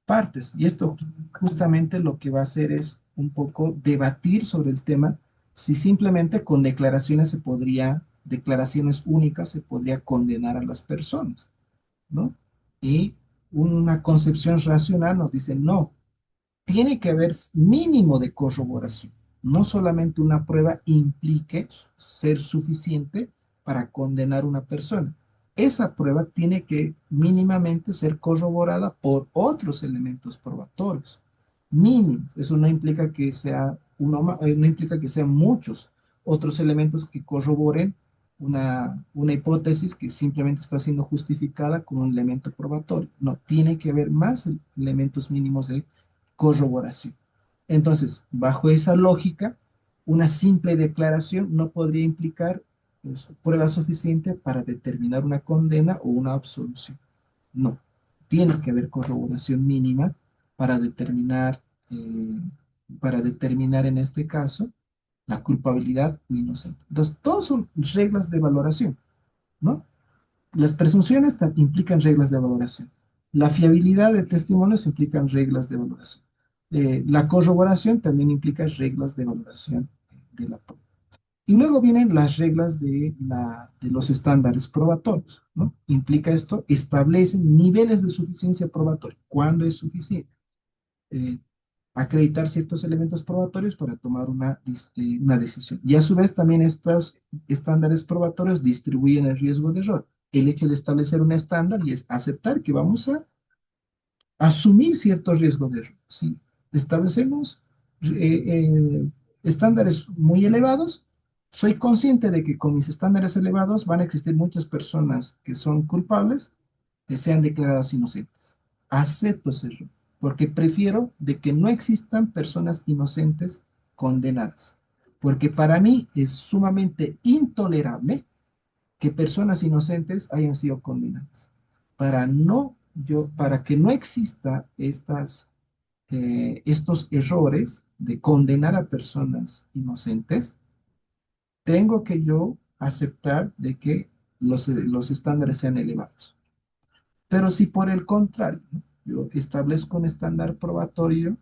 partes. Y esto justamente lo que va a hacer es un poco debatir sobre el tema si simplemente con declaraciones se podría, declaraciones únicas se podría condenar a las personas, ¿no? Y una concepción racional nos dice no, tiene que haber mínimo de corroboración. No solamente una prueba implique ser suficiente para condenar a una persona. Esa prueba tiene que mínimamente ser corroborada por otros elementos probatorios. Mínimos. Eso no implica que sea no implica que sean muchos otros elementos que corroboren una hipótesis que simplemente está siendo justificada con un elemento probatorio. No, tiene que haber más elementos mínimos de corroboración. Entonces, bajo esa lógica, una simple declaración no podría implicar prueba suficiente para determinar una condena o una absolución. No, tiene que haber corroboración mínima para determinar, eh, para determinar en este caso la culpabilidad o inocencia. Entonces, todos son reglas de valoración, ¿no? Las presunciones implican reglas de valoración. La fiabilidad de testimonios implican reglas de valoración. La corroboración también implica reglas de valoración de la prueba. Y luego vienen las reglas de los estándares probatorios, ¿no? Implica esto, establecen niveles de suficiencia probatoria. ¿Cuándo es suficiente? Eh, Acreditar ciertos elementos probatorios para tomar una decisión. Y a su vez también estos estándares probatorios distribuyen el riesgo de error. El hecho de establecer un estándar y es aceptar que vamos a asumir cierto riesgo de error. Si establecemos estándares muy elevados, soy consciente de que con mis estándares elevados van a existir muchas personas que son culpables que sean declaradas inocentes. Acepto ese error, porque prefiero de que no existan personas inocentes condenadas, porque para mí es sumamente intolerable que personas inocentes hayan sido condenadas. Para que no exista estos errores de condenar a personas inocentes, tengo que yo aceptar de que los estándares sean elevados. Pero si por el contrario, ¿no? Yo establezco un estándar probatorio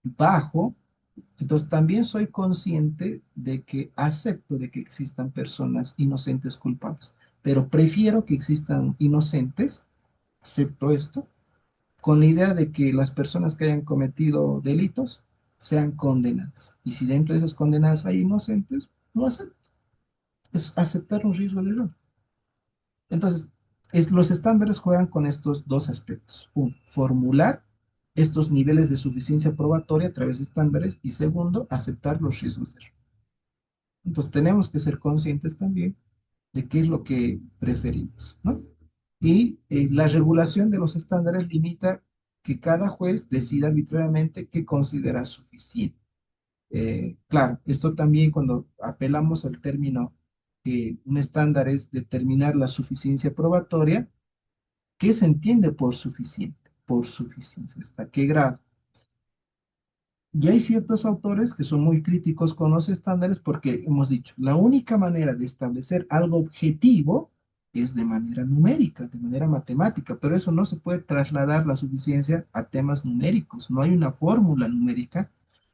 bajo, entonces también soy consciente de que acepto de que existan personas inocentes culpables, pero prefiero que existan inocentes, acepto esto, con la idea de que las personas que hayan cometido delitos sean condenadas. Y si dentro de esas condenadas hay inocentes, lo acepto. Es aceptar un riesgo de error. Entonces, los estándares juegan con estos dos aspectos. Uno, formular estos niveles de suficiencia probatoria a través de estándares y segundo, aceptar los riesgos de error. Entonces, tenemos que ser conscientes también de qué es lo que preferimos, ¿no? Y la regulación de los estándares limita que cada juez decida arbitrariamente qué considera suficiente. Claro, esto también cuando apelamos al término que un estándar es determinar la suficiencia probatoria, ¿qué se entiende por suficiente? Por suficiencia, ¿hasta qué grado? Y hay ciertos autores que son muy críticos con los estándares porque hemos dicho, la única manera de establecer algo objetivo es de manera numérica, de manera matemática, pero eso no se puede trasladar la suficiencia a temas numéricos. No hay una fórmula numérica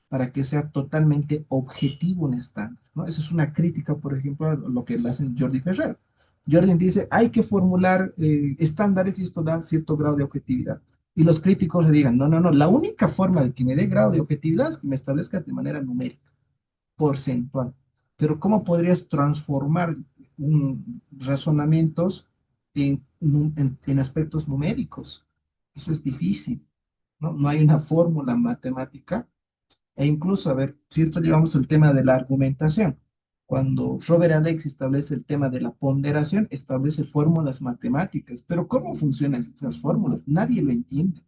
para que sea totalmente objetivo un estándar, ¿no? Esa es una crítica, por ejemplo, a lo que le hacen Jordi Ferrer. Jordi dice, hay que formular estándares y esto da cierto grado de objetividad y los críticos le digan, no, no, no, la única forma de que me dé grado de objetividad es que me establezcas de manera numérica, porcentual. Pero ¿cómo podrías transformar razonamientos en aspectos numéricos? Eso es difícil, ¿no? No hay una fórmula matemática. E incluso, a ver, si esto llevamos al tema de la argumentación, cuando Robert Alex establece el tema de la ponderación, establece fórmulas matemáticas. Pero ¿cómo funcionan esas fórmulas? Nadie lo entiende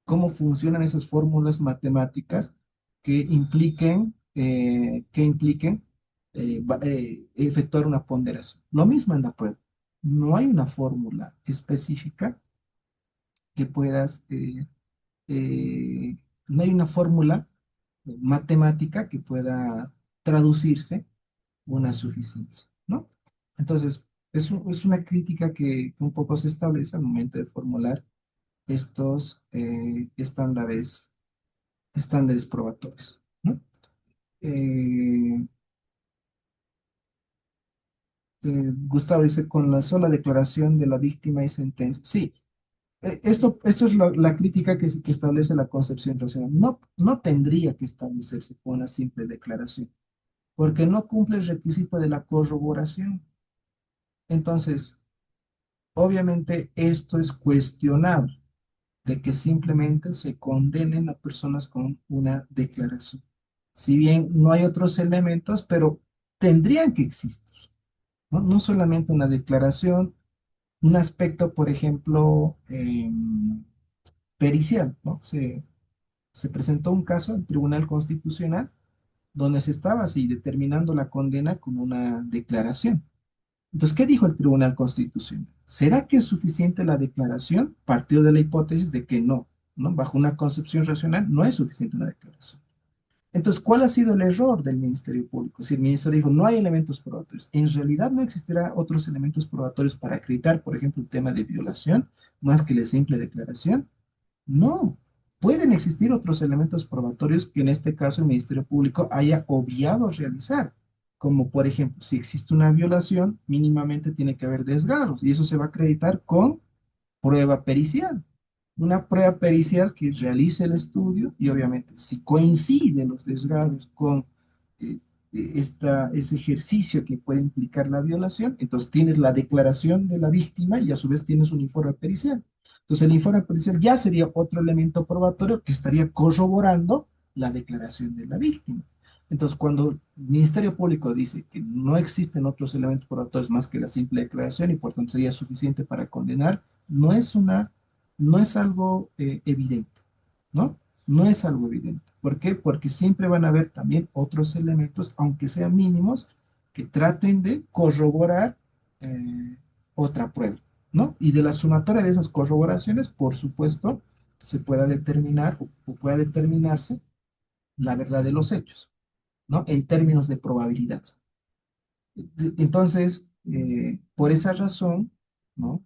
cómo funcionan esas fórmulas matemáticas que impliquen efectuar una ponderación. Lo mismo en la prueba. No hay una fórmula específica que puedas, no hay una fórmula matemática que pueda traducirse una suficiencia, ¿no? Entonces, es una crítica que un poco se establece al momento de formular estos estándares probatorios, ¿no? Eh, Gustavo dice, con la sola declaración de la víctima y sentencia. Sí, esto es la crítica que establece la concepción racional. No, no tendría que establecerse con una simple declaración, porque no cumple el requisito de la corroboración. Entonces, obviamente esto es cuestionable, de que simplemente se condenen a personas con una declaración. Si bien no hay otros elementos, pero tendrían que existir, ¿no? No solamente una declaración, un aspecto, por ejemplo, pericial, ¿no? Se presentó un caso al Tribunal Constitucional donde se estaba así determinando la condena con una declaración. Entonces, ¿qué dijo el Tribunal Constitucional? ¿Será que es suficiente la declaración? Partió de la hipótesis de que no, ¿no? Bajo una concepción racional no es suficiente una declaración. Entonces, ¿cuál ha sido el error del Ministerio Público? Si el ministerio dijo, no hay elementos probatorios, en realidad no existirá otros elementos probatorios para acreditar, por ejemplo, el tema de violación, más que la simple declaración. No, pueden existir otros elementos probatorios que en este caso el Ministerio Público haya obviado realizar, como por ejemplo, si existe una violación, mínimamente tiene que haber desgarros y eso se va a acreditar con prueba pericial. Una prueba pericial que realice el estudio y obviamente si coinciden los desgarros con eh, ese ejercicio que puede implicar la violación, entonces tienes la declaración de la víctima y a su vez tienes un informe pericial. Entonces el informe pericial ya sería otro elemento probatorio que estaría corroborando la declaración de la víctima. Entonces, cuando el Ministerio Público dice que no existen otros elementos probatorios más que la simple declaración y por tanto sería suficiente para condenar, no es una, no es algo evidente, ¿no? No es algo evidente. ¿Por qué? Porque siempre van a haber también otros elementos, aunque sean mínimos, que traten de corroborar eh, otra prueba, ¿no? Y de la sumatoria de esas corroboraciones, por supuesto, se pueda determinar o pueda determinarse la verdad de los hechos, ¿no? En términos de probabilidad. Entonces, por esa razón, ¿no?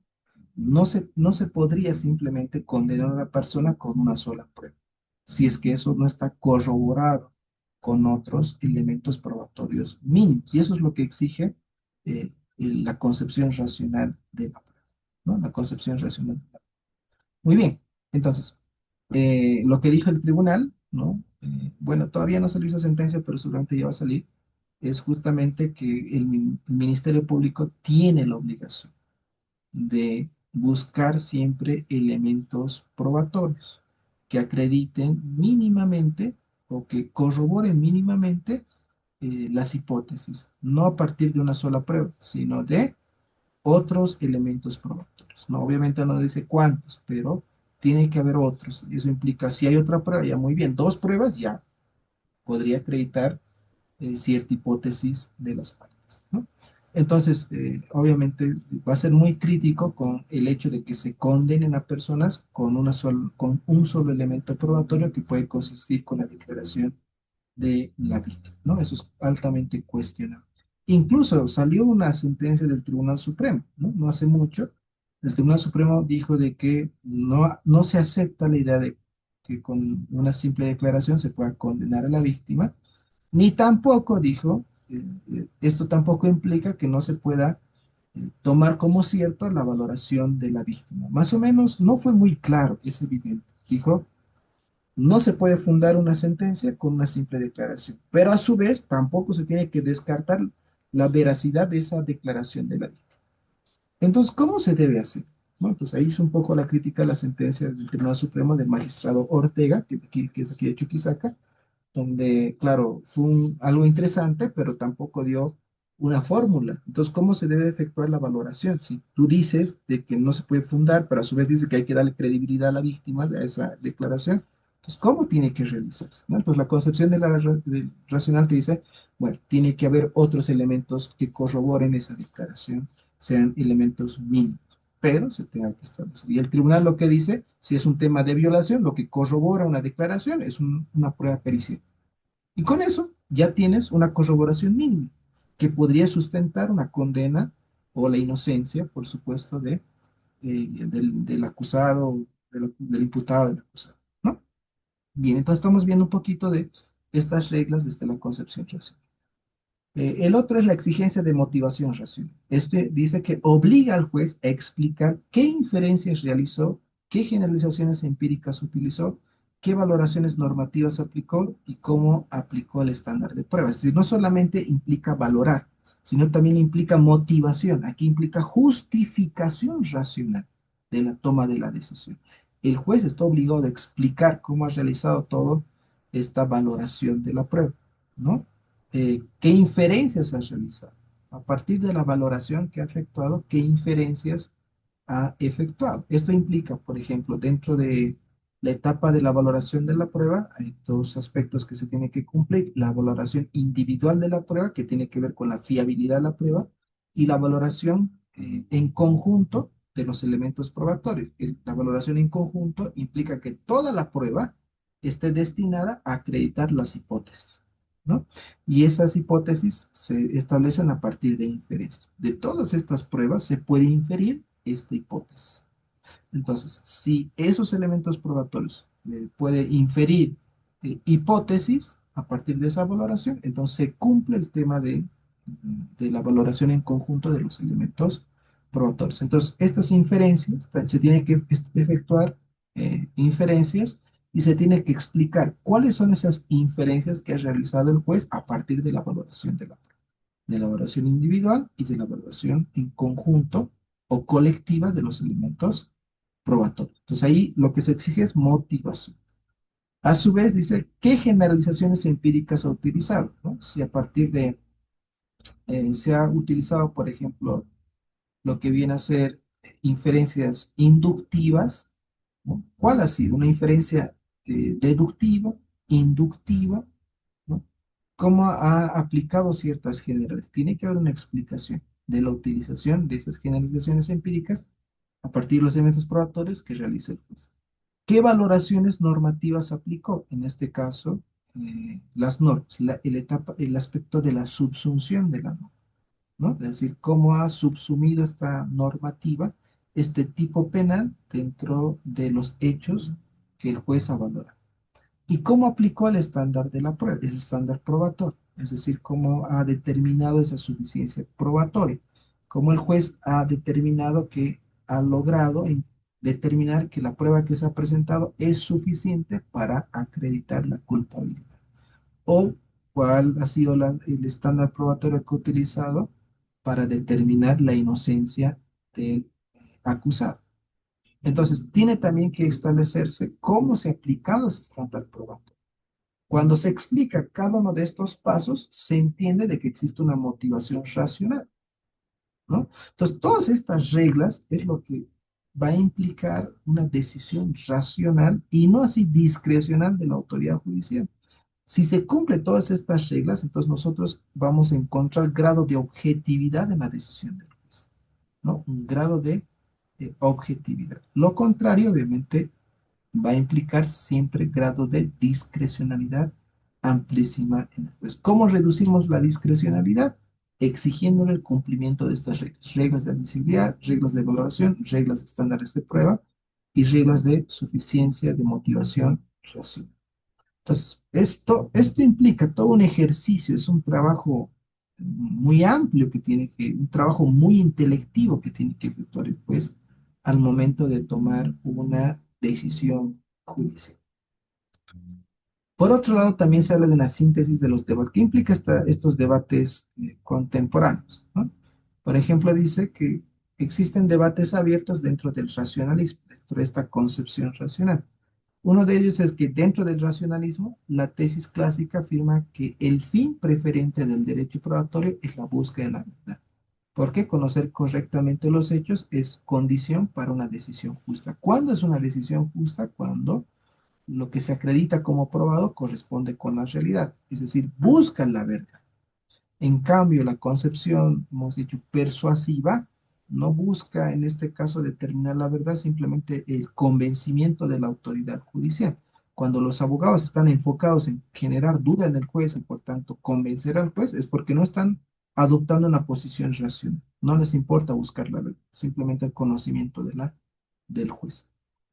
No se podría simplemente condenar a una persona con una sola prueba, si es que eso no está corroborado con otros elementos probatorios mínimos. Y eso es lo que exige la concepción racional de la prueba, ¿no? La concepción racional de la prueba. Muy bien, entonces, lo que dijo el tribunal, ¿no? Bueno, todavía no salió esa sentencia, pero seguramente ya va a salir, es justamente que el Ministerio Público tiene la obligación de buscar siempre elementos probatorios que acrediten mínimamente o que corroboren mínimamente las hipótesis, no a partir de una sola prueba, sino de otros elementos probatorios. No, obviamente no dice cuántos, pero tiene que haber otros. Eso implica, si hay otra prueba, ya muy bien, dos pruebas ya podría acreditar cierta hipótesis de las partes, ¿no? Entonces, obviamente va a ser muy crítico con el hecho de que se condenen a personas con, con un solo elemento probatorio que puede consistir con la declaración de la víctima, ¿no? Eso es altamente cuestionable. Incluso salió una sentencia del Tribunal Supremo, ¿no? No hace mucho. El Tribunal Supremo dijo de que no se acepta la idea de que con una simple declaración se pueda condenar a la víctima, ni tampoco dijo, esto tampoco implica que no se pueda tomar como cierto la valoración de la víctima. Más o menos no fue muy claro, es evidente. Dijo, no se puede fundar una sentencia con una simple declaración, pero a su vez tampoco se tiene que descartar la veracidad de esa declaración de la víctima. Entonces, ¿cómo se debe hacer? Bueno, pues ahí hizo un poco la crítica a la sentencia del Tribunal Supremo del magistrado Ortega, que es aquí de Chuquisaca, donde, claro, fue algo interesante, pero tampoco dio una fórmula. Entonces, ¿cómo se debe efectuar la valoración? Si tú dices de que no se puede fundar, pero a su vez dice que hay que darle credibilidad a la víctima de esa declaración, entonces, ¿cómo tiene que realizarse? ¿No? Entonces, la concepción de del racional te dice, bueno, tiene que haber otros elementos que corroboren esa declaración, sean elementos mínimos, pero se tenga que establecer. Y el tribunal lo que dice, si es un tema de violación, lo que corrobora una declaración es una prueba pericial. Y con eso ya tienes una corroboración mínima que podría sustentar una condena o la inocencia, por supuesto, del acusado, del imputado, del acusado, ¿no? Bien, entonces estamos viendo un poquito de estas reglas desde la concepción racional. El otro es la exigencia de motivación racional. Este dice que obliga al juez a explicar qué inferencias realizó, qué generalizaciones empíricas utilizó, qué valoraciones normativas aplicó y cómo aplicó el estándar de pruebas. Es decir, no solamente implica valorar, sino también implica motivación. Aquí implica justificación racional de la toma de la decisión. El juez está obligado a explicar cómo ha realizado toda esta valoración de la prueba, ¿no? ¿Qué inferencias has realizado? A partir de la valoración que ha efectuado, ¿qué inferencias ha efectuado? Esto implica, por ejemplo, dentro de la etapa de la valoración de la prueba, hay dos aspectos que se tienen que cumplir. La valoración individual de la prueba, que tiene que ver con la fiabilidad de la prueba, y la valoración en conjunto de los elementos probatorios. La valoración en conjunto implica que toda la prueba esté destinada a acreditar las hipótesis, ¿no? Y esas hipótesis se establecen a partir de inferencias. De todas estas pruebas se puede inferir esta hipótesis. Entonces, si esos elementos probatorios puede inferir hipótesis a partir de esa valoración, entonces se cumple el tema de la valoración en conjunto de los elementos probatorios. Entonces, estas inferencias, se tiene que efectuar inferencias y se tiene que explicar cuáles son esas inferencias que ha realizado el juez a partir de la valoración de la valoración individual y de la valoración en conjunto o colectiva de los elementos probatorios. Entonces ahí lo que se exige es motivación. A su vez dice qué generalizaciones empíricas ha utilizado, ¿no? Si a partir de, se ha utilizado, por ejemplo, lo que viene a ser inferencias inductivas, ¿no? ¿Cuál ha sido? Una inferencia deductiva, inductiva, ¿no? ¿Cómo ha aplicado ciertas generales? Tiene que haber una explicación de la utilización de esas generalizaciones empíricas a partir de los elementos probatorios que realiza el juez. ¿Qué valoraciones normativas aplicó? En este caso, las normas, el aspecto de la subsunción de la norma, ¿no? Es decir, cómo ha subsumido esta normativa, este tipo penal dentro de los hechos que el juez ha valorado. ¿Y cómo aplicó el estándar de la prueba, el estándar probatorio? Es decir, cómo ha determinado esa suficiencia probatoria. Cómo el juez ha determinado que ha logrado determinar que la prueba que se ha presentado es suficiente para acreditar la culpabilidad. O cuál ha sido el estándar probatorio que ha utilizado para determinar la inocencia del acusado. Entonces, tiene también que establecerse cómo se ha aplicado ese estándar probatorio. Cuando se explica cada uno de estos pasos, se entiende de que existe una motivación racional, ¿no? Entonces, todas estas reglas es lo que va a implicar una decisión racional y no así discrecional de la autoridad judicial. Si se cumplen todas estas reglas, entonces nosotros vamos a encontrar grado de objetividad en la decisión del juez, ¿no? Un grado de objetividad. Lo contrario, obviamente, va a implicar siempre grado de discrecionalidad amplísima en el juez. ¿Cómo reducimos la discrecionalidad? Exigiéndole el cumplimiento de estas reglas, reglas de admisibilidad, reglas de valoración, reglas de estándares de prueba y reglas de suficiencia de motivación racional. Entonces, esto implica todo un ejercicio, es un trabajo muy amplio un trabajo muy intelectivo que tiene que efectuar el juez al momento de tomar una decisión judicial. Por otro lado, también se habla de una síntesis de los debates. ¿Qué implica estos debates contemporáneos? ¿No? Por ejemplo, dice que existen debates abiertos dentro del racionalismo, dentro de esta concepción racional. Uno de ellos es que dentro del racionalismo, la tesis clásica afirma que el fin preferente del derecho probatorio es la búsqueda de la verdad. Porque conocer correctamente los hechos es condición para una decisión justa. ¿Cuándo es una decisión justa? Cuando lo que se acredita como probado corresponde con la realidad, es decir, buscan la verdad. En cambio, la concepción, hemos dicho, persuasiva, no busca en este caso determinar la verdad, simplemente el convencimiento de la autoridad judicial. Cuando los abogados están enfocados en generar duda en el juez y por tanto convencer al juez, es porque no están adoptando una posición racional. No les importa buscar la verdad, simplemente el conocimiento del juez.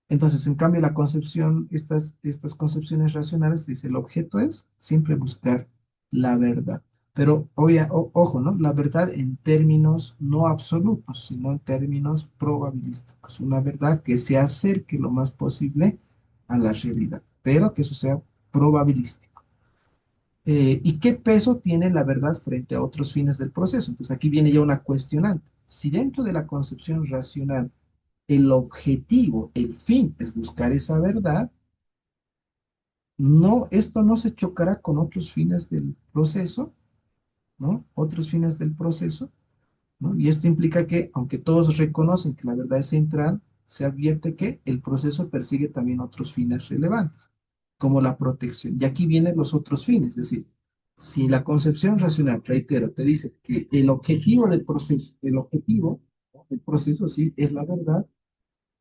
Entonces, en cambio, la concepción, estas concepciones racionales, dice, el objeto es siempre buscar la verdad. Pero, ojo, ¿no? La verdad en términos no absolutos, sino en términos probabilísticos. Una verdad que se acerque lo más posible a la realidad, pero que eso sea probabilístico. ¿Y qué peso tiene la verdad frente a otros fines del proceso? Entonces, aquí viene ya una cuestionante. Si dentro de la concepción racional el objetivo, el fin es buscar esa verdad, no, esto no se chocará con otros fines del proceso, ¿no? Otros fines del proceso, ¿no? Y esto implica que, aunque todos reconocen que la verdad es central, se advierte que el proceso persigue también otros fines relevantes, como la protección. Y aquí vienen los otros fines, es decir, si la concepción racional, reitero, te dice que el objetivo del proceso sí es la verdad,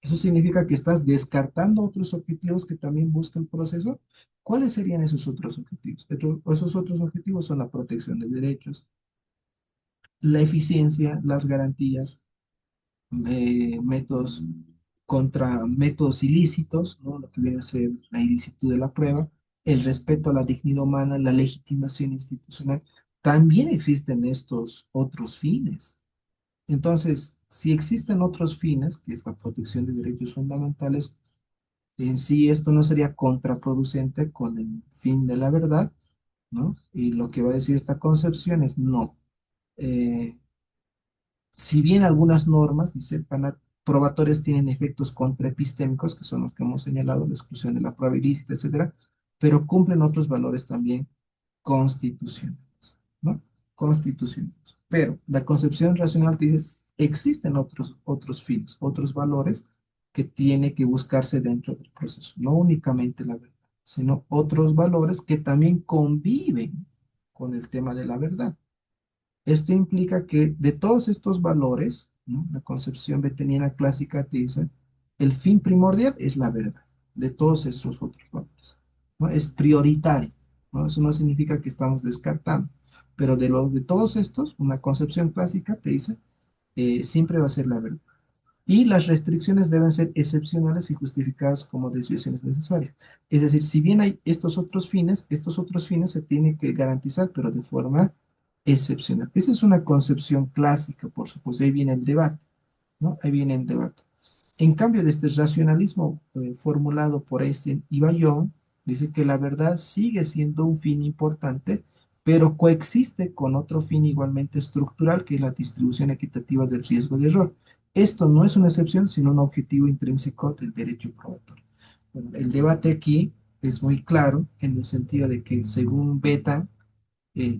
eso significa que estás descartando otros objetivos que también busca el proceso. ¿Cuáles serían esos otros objetivos? Esos otros objetivos son la protección de derechos, la eficiencia, las garantías, métodos contra métodos ilícitos, ¿no? Lo que viene a ser la ilicitud de la prueba, el respeto a la dignidad humana, la legitimación institucional. También existen estos otros fines. Entonces, si existen otros fines, que es la protección de derechos fundamentales, en sí esto no sería contraproducente con el fin de la verdad, ¿no? Y lo que va a decir esta concepción es no. Eh, si bien algunas normas, dice, probatorias tienen efectos contraepistémicos, que son los que hemos señalado, la exclusión de la prueba ilícita, etcétera, pero cumplen otros valores también constitucionales, ¿no? Constitucionales. Pero la concepción racional te dice, existen otros fines, otros valores que tiene que buscarse dentro del proceso, no únicamente la verdad, sino otros valores que también conviven con el tema de la verdad. Esto implica que de todos estos valores, ¿no? La concepción beteniana clásica te dice, el fin primordial es la verdad, de todos estos otros valores, ¿no? Es prioritario, ¿no? Eso no significa que estamos descartando, pero de todos estos, una concepción clásica te dice, siempre va a ser la verdad. Y las restricciones deben ser excepcionales y justificadas como desviaciones necesarias. Es decir, si bien hay estos otros fines se tienen que garantizar, pero de forma excepcional. Esa es una concepción clásica, por supuesto, ahí viene el debate, ¿no? Ahí viene el debate. En cambio, de este racionalismo formulado por Einstein y Bayón, dice que la verdad sigue siendo un fin importante, pero coexiste con otro fin igualmente estructural, que es la distribución equitativa del riesgo de error. Esto no es una excepción, sino un objetivo intrínseco del derecho probatorio. Bueno, el debate aquí es muy claro en el sentido de que, según Beta,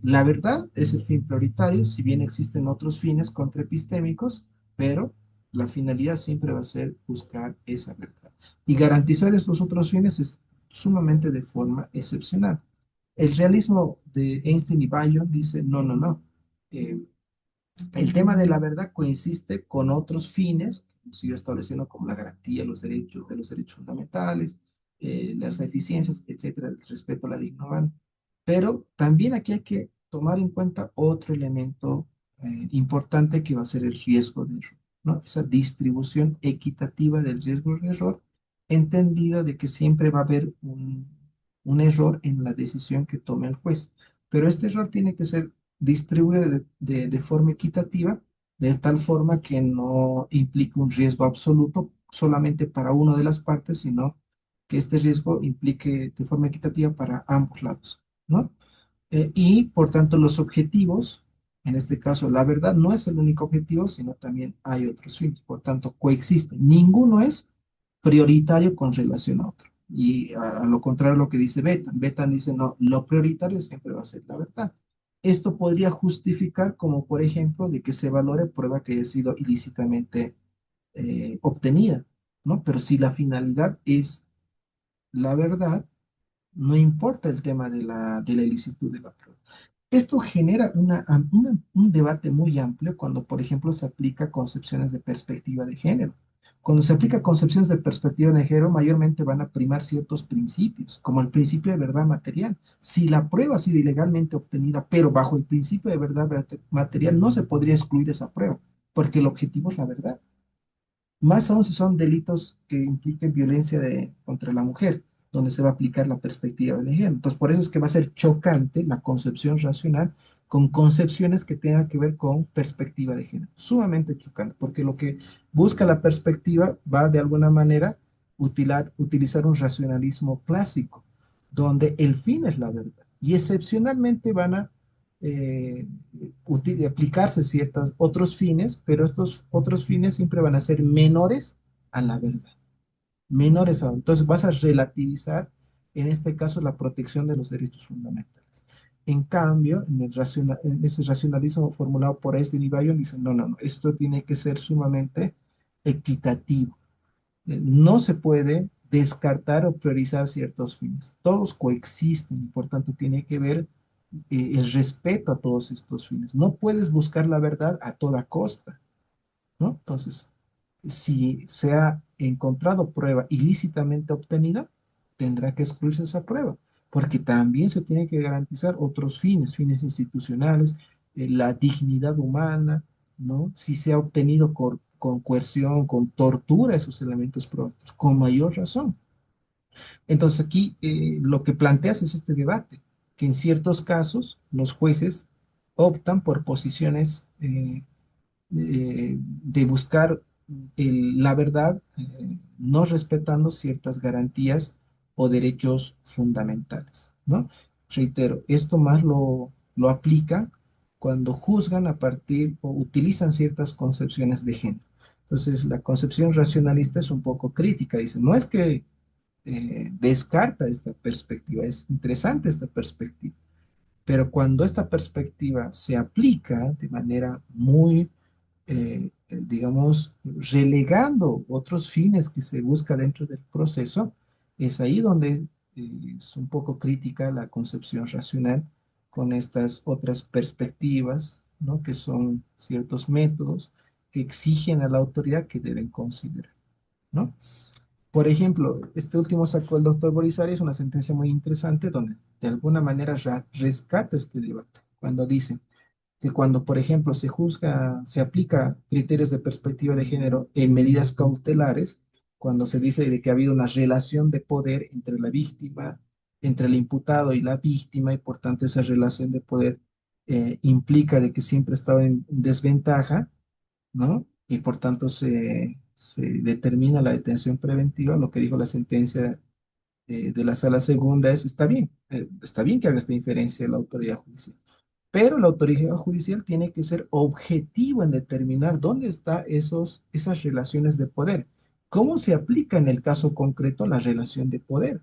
La verdad es el fin prioritario, si bien existen otros fines contraepistémicos, pero la finalidad siempre va a ser buscar esa verdad. Y garantizar estos otros fines es sumamente de forma excepcional. El realismo de Einstein y Bayon dice, no, no, no. Eh, el tema de la verdad coincide con otros fines que hemos ido estableciendo como la garantía de los derechos fundamentales, las eficiencias, etcétera, el respeto a la dignidad humana. Pero también aquí hay que tomar en cuenta otro elemento importante que va a ser el riesgo de error, ¿no? Esa distribución equitativa del riesgo de error, entendida de que siempre va a haber un error en la decisión que tome el juez. Pero este error tiene que ser distribuido de forma equitativa, de tal forma que no implique un riesgo absoluto solamente para una de las partes, sino que este riesgo implique de forma equitativa para ambos lados, ¿no? Y por tanto los objetivos, en este caso la verdad no es el único objetivo, sino también hay otros fines, por tanto coexisten. Ninguno es prioritario con relación a otro. Y a lo contrario a lo que dice Betan. Betan dice, no, lo prioritario siempre va a ser la verdad. Esto podría justificar como, por ejemplo, de que se valore prueba que haya sido ilícitamente obtenida, ¿no? Pero si la finalidad es la verdad, no importa el tema de la ilicitud de la prueba. Esto genera un debate muy amplio cuando, por ejemplo, se aplica concepciones de perspectiva de género. Cuando se aplica concepciones de perspectiva de género, mayormente van a primar ciertos principios, como el principio de verdad material. Si la prueba ha sido ilegalmente obtenida, pero bajo el principio de verdad material, no se podría excluir esa prueba, porque el objetivo es la verdad. Más aún si son delitos que impliquen violencia contra la mujer, donde se va a aplicar la perspectiva de género. Entonces, por eso es que va a ser chocante la concepción racional con concepciones que tengan que ver con perspectiva de género. Sumamente chocante, porque lo que busca la perspectiva va de alguna manera utilizar un racionalismo clásico, donde el fin es la verdad. Y excepcionalmente van a eh, aplicarse ciertos otros fines, pero estos otros fines siempre van a ser menores a la verdad, menores a. Entonces vas a relativizar, en este caso, la protección de los derechos fundamentales. En cambio, en ese racionalismo formulado por Einstein y Bayon, dicen, no, no, no, esto tiene que ser sumamente equitativo. No se puede descartar o priorizar ciertos fines. Todos coexisten y por tanto tiene que ver el respeto a todos estos fines. No puedes buscar la verdad a toda costa, ¿no? Entonces, si se ha encontrado prueba ilícitamente obtenida, tendrá que excluirse esa prueba, porque también se tiene que garantizar otros fines, fines institucionales, la dignidad humana, ¿no? Si se ha obtenido con coerción, con tortura esos elementos probados, con mayor razón. Entonces aquí lo que planteas es este debate, que en ciertos casos los jueces optan por posiciones de buscar la verdad, no respetando ciertas garantías o derechos fundamentales, ¿no? Reitero, esto más lo aplica cuando juzgan a partir o utilizan ciertas concepciones de género. Entonces, la concepción racionalista es un poco crítica, dice, no es que descarta esta perspectiva, es interesante esta perspectiva, pero cuando esta perspectiva se aplica de manera muy digamos, relegando otros fines que se busca dentro del proceso, es ahí donde es un poco crítica la concepción racional con estas otras perspectivas, ¿no? Que son ciertos métodos que exigen a la autoridad que deben considerar, ¿no? Por ejemplo, este último sacó el doctor Borisari, es una sentencia muy interesante donde de alguna manera rescata este debate, cuando dice, que cuando, por ejemplo, se juzga, se aplica criterios de perspectiva de género en medidas cautelares, cuando se dice de que ha habido una relación de poder entre la víctima, entre el imputado y la víctima, y por tanto esa relación de poder implica de que siempre estaba en desventaja, ¿no? Y por tanto se determina la detención preventiva, lo que dijo la sentencia de la sala segunda es, está bien que haga esta inferencia la autoridad judicial, pero la autoridad judicial tiene que ser objetivo en determinar dónde están esas relaciones de poder. ¿Cómo se aplica en el caso concreto la relación de poder?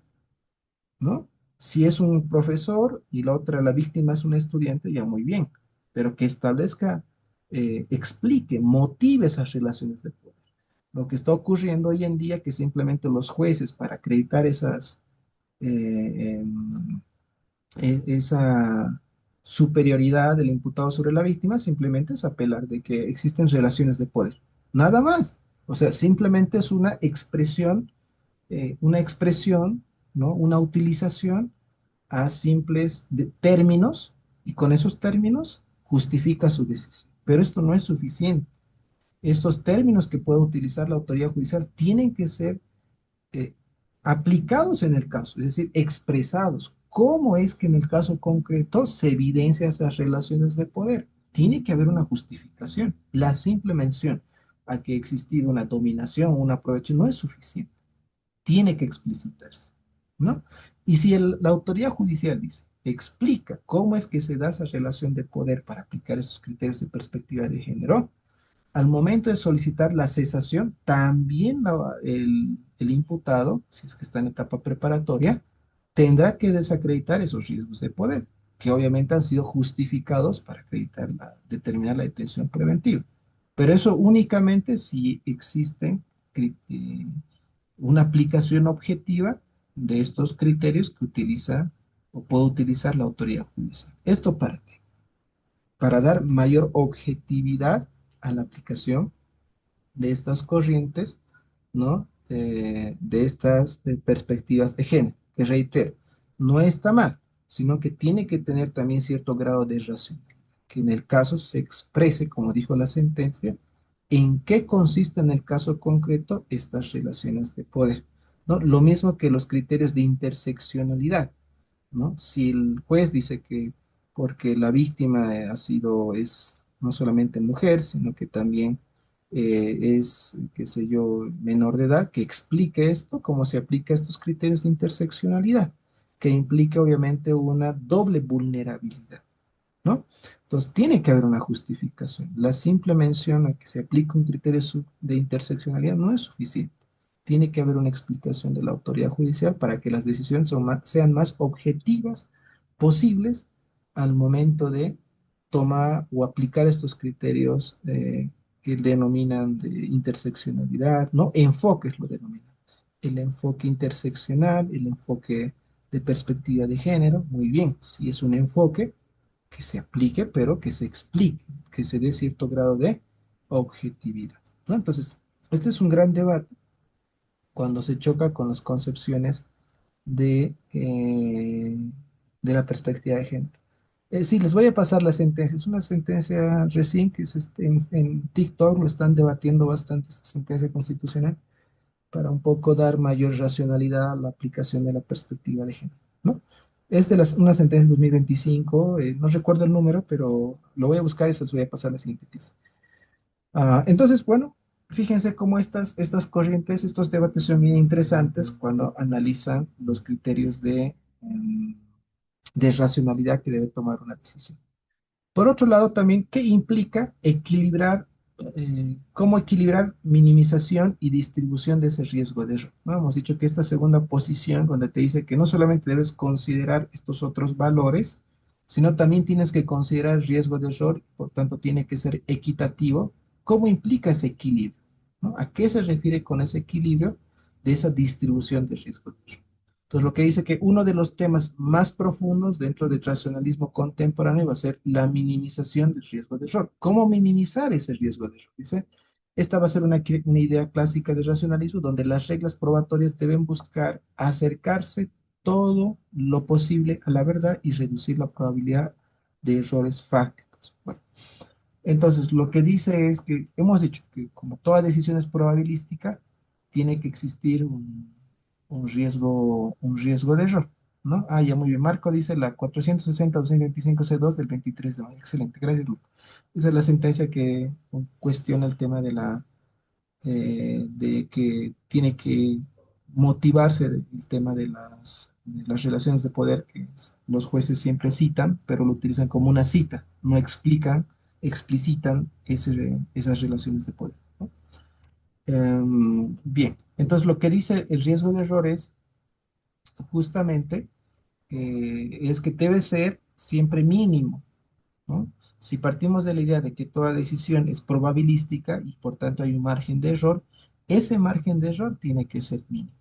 ¿No? Si es un profesor y la otra, la víctima es un estudiante, ya muy bien, pero que establezca, explique, motive esas relaciones de poder. Lo que está ocurriendo hoy en día, que simplemente los jueces, para acreditar eh, em, esa superioridad del imputado sobre la víctima, simplemente es apelar de que existen relaciones de poder. Nada más. O sea, simplemente es una expresión, ¿no? Una utilización a simples términos y con esos términos justifica su decisión. Pero esto no es suficiente. Estos términos que pueda utilizar la autoridad judicial tienen que ser eh, aplicados en el caso, es decir, expresados. ¿Cómo es que en el caso concreto se evidencia esas relaciones de poder? Tiene que haber una justificación. La simple mención a que ha existido una dominación, un aprovecho, no es suficiente. Tiene que explicitarse, ¿no? Y si la autoridad judicial dice, explica cómo es que se da esa relación de poder para aplicar esos criterios de perspectiva de género, al momento de solicitar la cesación, también el imputado, si es que está en etapa preparatoria, tendrá que desacreditar esos riesgos de poder, que obviamente han sido justificados para determinar la detención preventiva. Pero eso únicamente si existe una aplicación objetiva de estos criterios que utiliza o puede utilizar la autoridad judicial. ¿Esto para qué? Para dar mayor objetividad a la aplicación de estas corrientes, ¿no? De estas perspectivas de género, que reitero, no está mal, sino que tiene que tener también cierto grado de racionalidad, que en el caso se exprese, como dijo la sentencia, en qué consiste en el caso concreto estas relaciones de poder, ¿no? Lo mismo que los criterios de interseccionalidad, ¿no? Si el juez dice que porque la víctima es no solamente mujer, sino que también es, qué sé yo, menor de edad, que explique esto, cómo se aplica estos criterios de interseccionalidad, que implica obviamente una doble vulnerabilidad, ¿no? Entonces, tiene que haber una justificación. La simple mención a que se aplique un criterio de interseccionalidad no es suficiente. Tiene que haber una explicación de la autoridad judicial para que las decisiones sean más objetivas posibles al momento de tomar o aplicar estos criterios que denominan de interseccionalidad, ¿no? Enfoques lo denominan. El enfoque interseccional, el enfoque de perspectiva de género, muy bien, si es un enfoque que se aplique, pero que se explique, que se dé cierto grado de objetividad, ¿no? Entonces, este es un gran debate cuando se choca con las concepciones de la perspectiva de género. Sí, les voy a pasar la sentencia. Es una sentencia recién que en TikTok lo están debatiendo bastante, esta sentencia constitucional, para un poco dar mayor racionalidad a la aplicación de la perspectiva de género, ¿no? Es de una sentencia de 2025, no recuerdo el número, pero lo voy a buscar y se los voy a pasar a la siguiente clase. Entonces, bueno, fíjense cómo estas corrientes, estos debates son bien interesantes cuando analizan los criterios de racionalidad que debe tomar una decisión. Por otro lado, también, ¿qué implica equilibrar, cómo equilibrar minimización y distribución de ese riesgo de error? ¿No? Hemos dicho que esta segunda posición, donde te dice que no solamente debes considerar estos otros valores, sino también tienes que considerar el riesgo de error, por tanto, tiene que ser equitativo. ¿Cómo implica ese equilibrio? ¿No? ¿A qué se refiere con ese equilibrio de esa distribución de riesgo de error? Entonces, lo que dice que uno de los temas más profundos dentro del racionalismo contemporáneo va a ser la minimización del riesgo de error. ¿Cómo minimizar ese riesgo de error? Dice, esta va a ser una idea clásica del racionalismo donde las reglas probatorias deben buscar acercarse todo lo posible a la verdad y reducir la probabilidad de errores fácticos. Bueno, entonces, lo que dice es que hemos dicho que como toda decisión es probabilística, tiene que existir un riesgo de error, ¿no? Ya muy bien. Marco dice la 460-2025 C2 del 23 de mayo. Excelente, gracias, Luco. Esa es la sentencia que cuestiona el tema de que tiene que motivarse el tema de las relaciones de poder que los jueces siempre citan, pero lo utilizan como una cita, no explicitan esas relaciones de poder, ¿no? Bien, entonces lo que dice el riesgo de error es justamente es que debe ser siempre mínimo, ¿no? Si partimos de la idea de que toda decisión es probabilística y por tanto hay un margen de error, ese margen de error tiene que ser mínimo,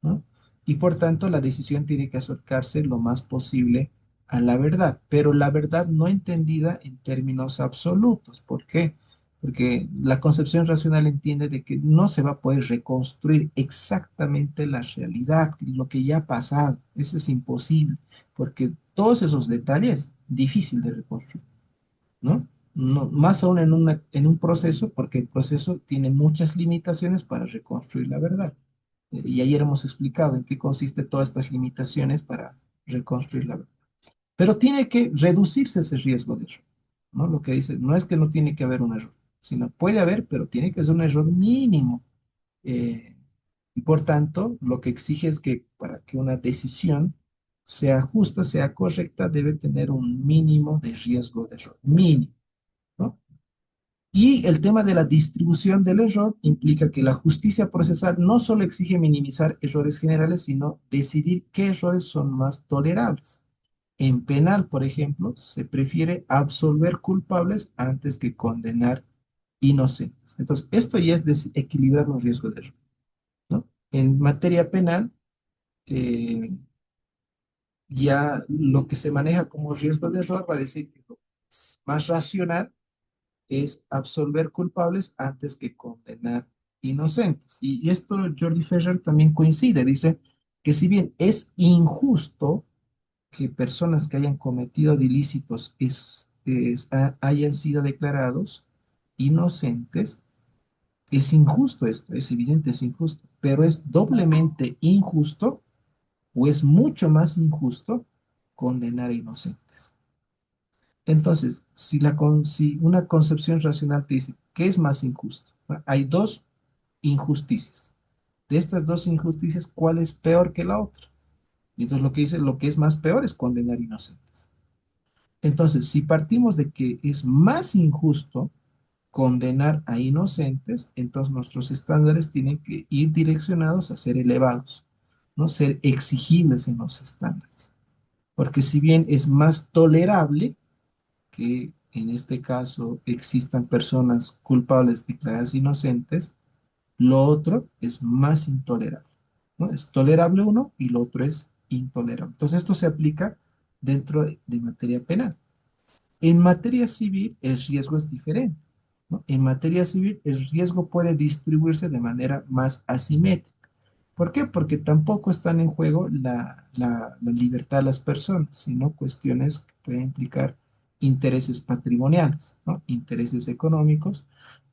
¿no? Y por tanto la decisión tiene que acercarse lo más posible a la verdad, pero la verdad no entendida en términos absolutos. ¿Por qué? Porque la concepción racional entiende de que no se va a poder reconstruir exactamente la realidad, lo que ya ha pasado. Eso es imposible, porque todos esos detalles, difícil de reconstruir, ¿no? Más aún en un proceso, porque el proceso tiene muchas limitaciones para reconstruir la verdad. Y ayer hemos explicado en qué consiste todas estas limitaciones para reconstruir la verdad. Pero tiene que reducirse ese riesgo de error, ¿no? Lo que dice, no es que no tiene que haber un error, sino puede haber, pero tiene que ser un error mínimo. Eh, y por tanto, lo que exige es que para que una decisión sea justa, sea correcta, debe tener un mínimo de riesgo de error, mínimo, ¿no? Y el tema de la distribución del error implica que la justicia procesal no solo exige minimizar errores generales, sino decidir qué errores son más tolerables. En penal, por ejemplo, se prefiere absolver culpables antes que condenar inocentes. Entonces, esto ya es equilibrar los riesgos de error, ¿no? En materia penal, eh, ya lo que se maneja como riesgo de error va a decir que lo más racional es absolver culpables antes que condenar inocentes. Y esto Jordi Ferrer también coincide, dice que si bien es injusto que personas que hayan cometido ilícitos hayan sido declarados inocentes, es injusto esto, es evidente, es injusto, pero es doblemente injusto o es mucho más injusto condenar a inocentes. Entonces, si una concepción racional te dice, ¿qué es más injusto? ¿No? Hay dos injusticias. De estas dos injusticias, ¿cuál es peor que la otra? Y entonces lo que dice, lo que es más peor es condenar inocentes. Entonces, si partimos de que es más injusto condenar a inocentes, entonces nuestros estándares tienen que ir direccionados a ser elevados, ¿no? Ser exigibles en los estándares. Porque si bien es más tolerable, que en este caso existan personas culpables declaradas inocentes, lo otro es más intolerable, ¿no? Es tolerable uno y lo otro es intolerable. Entonces esto se aplica dentro de materia penal. En materia civil el riesgo es diferente, ¿no? En materia civil el riesgo puede distribuirse de manera más asimétrica. ¿Por qué? Porque tampoco están en juego la libertad de las personas, sino cuestiones que pueden implicar intereses patrimoniales, ¿no? Intereses económicos,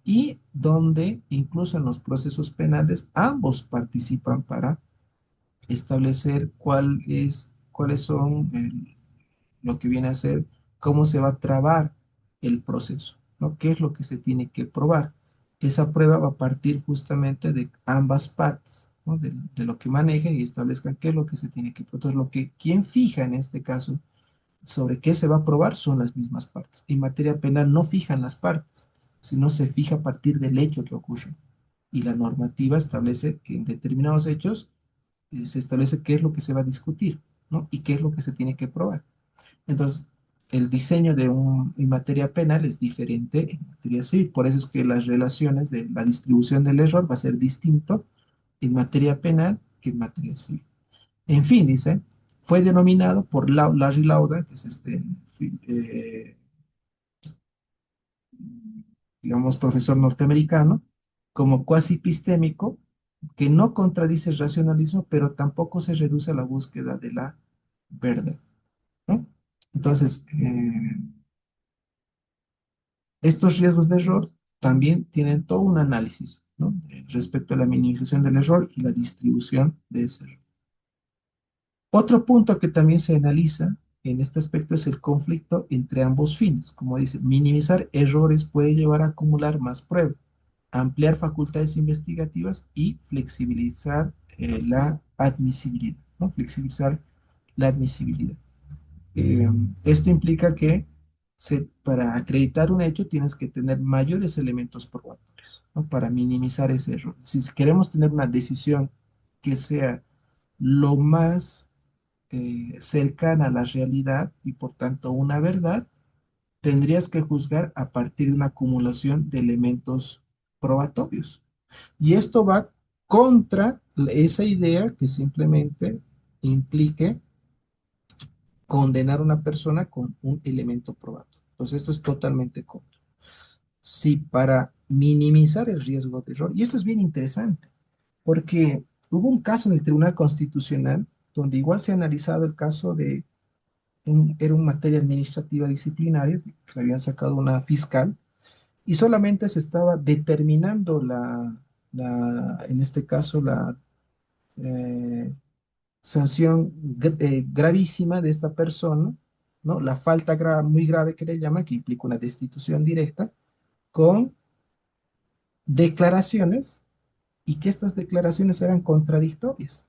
y donde incluso en los procesos penales ambos participan para establecer cuáles son lo que viene a ser cómo se va a trabar el proceso, ¿no? ¿Qué es lo que se tiene que probar? Esa prueba va a partir justamente de ambas partes, ¿no? De lo que manejen y establezcan qué es lo que se tiene que probar. Entonces, quien fija en este caso sobre qué se va a probar son las mismas partes. En materia penal no fijan las partes, sino se fija a partir del hecho que ocurre. Y la normativa establece que en determinados hechos se establece qué es lo que se va a discutir, ¿no? Y qué es lo que se tiene que probar. Entonces, el diseño en materia penal es diferente en materia civil. Por eso es que las relaciones de la distribución del error va a ser distinto en materia penal que en materia civil. En fin, dice, fue denominado por Larry Lauda, que es eh, digamos, profesor norteamericano, como cuasi epistémico, que no contradice el racionalismo, pero tampoco se reduce a la búsqueda de la verdad, ¿no? Entonces, estos riesgos de error también tienen todo un análisis, ¿no? Respecto a la minimización del error y la distribución de ese error. Otro punto que también se analiza en este aspecto es el conflicto entre ambos fines. Como dice, minimizar errores puede llevar a acumular más pruebas, ampliar facultades investigativas y flexibilizar la admisibilidad, ¿no? Flexibilizar la admisibilidad. Eh, Esto implica que para acreditar un hecho tienes que tener mayores elementos probatorios, ¿no? Para minimizar ese error. Si queremos tener una decisión que sea lo más cercana a la realidad y por tanto una verdad, tendrías que juzgar a partir de una acumulación de elementos probatorios. Y esto va contra esa idea que simplemente implique condenar a una persona con un elemento probatorio. Entonces, esto es totalmente contra. Sí, para minimizar el riesgo de error. Y esto es bien interesante, porque hubo un caso en el Tribunal Constitucional donde igual se ha analizado el caso de era una materia administrativa disciplinaria que le habían sacado una fiscal y solamente se estaba determinando en este caso, la eh, sanción gravísima de esta persona, ¿no? La falta muy grave que le llama, que implica una destitución directa, con declaraciones y que estas declaraciones eran contradictorias,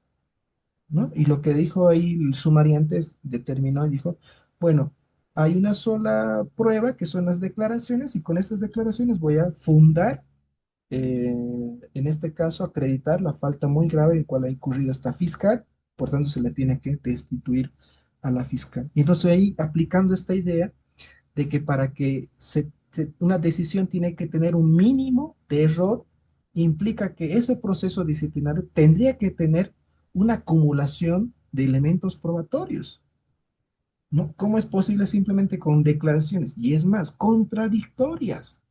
¿no? Y lo que dijo ahí el sumariante determinó y dijo, bueno, hay una sola prueba que son las declaraciones y con esas declaraciones voy a fundar, eh, en este caso, acreditar la falta muy grave en cual ha incurrido esta fiscal, por tanto se le tiene que destituir a la fiscal. Y entonces ahí, aplicando esta idea de que para que una decisión tiene que tener un mínimo de error, implica que ese proceso disciplinario tendría que tener una acumulación de elementos probatorios, ¿no? ¿Cómo es posible simplemente con declaraciones? Y es más, contradictorias.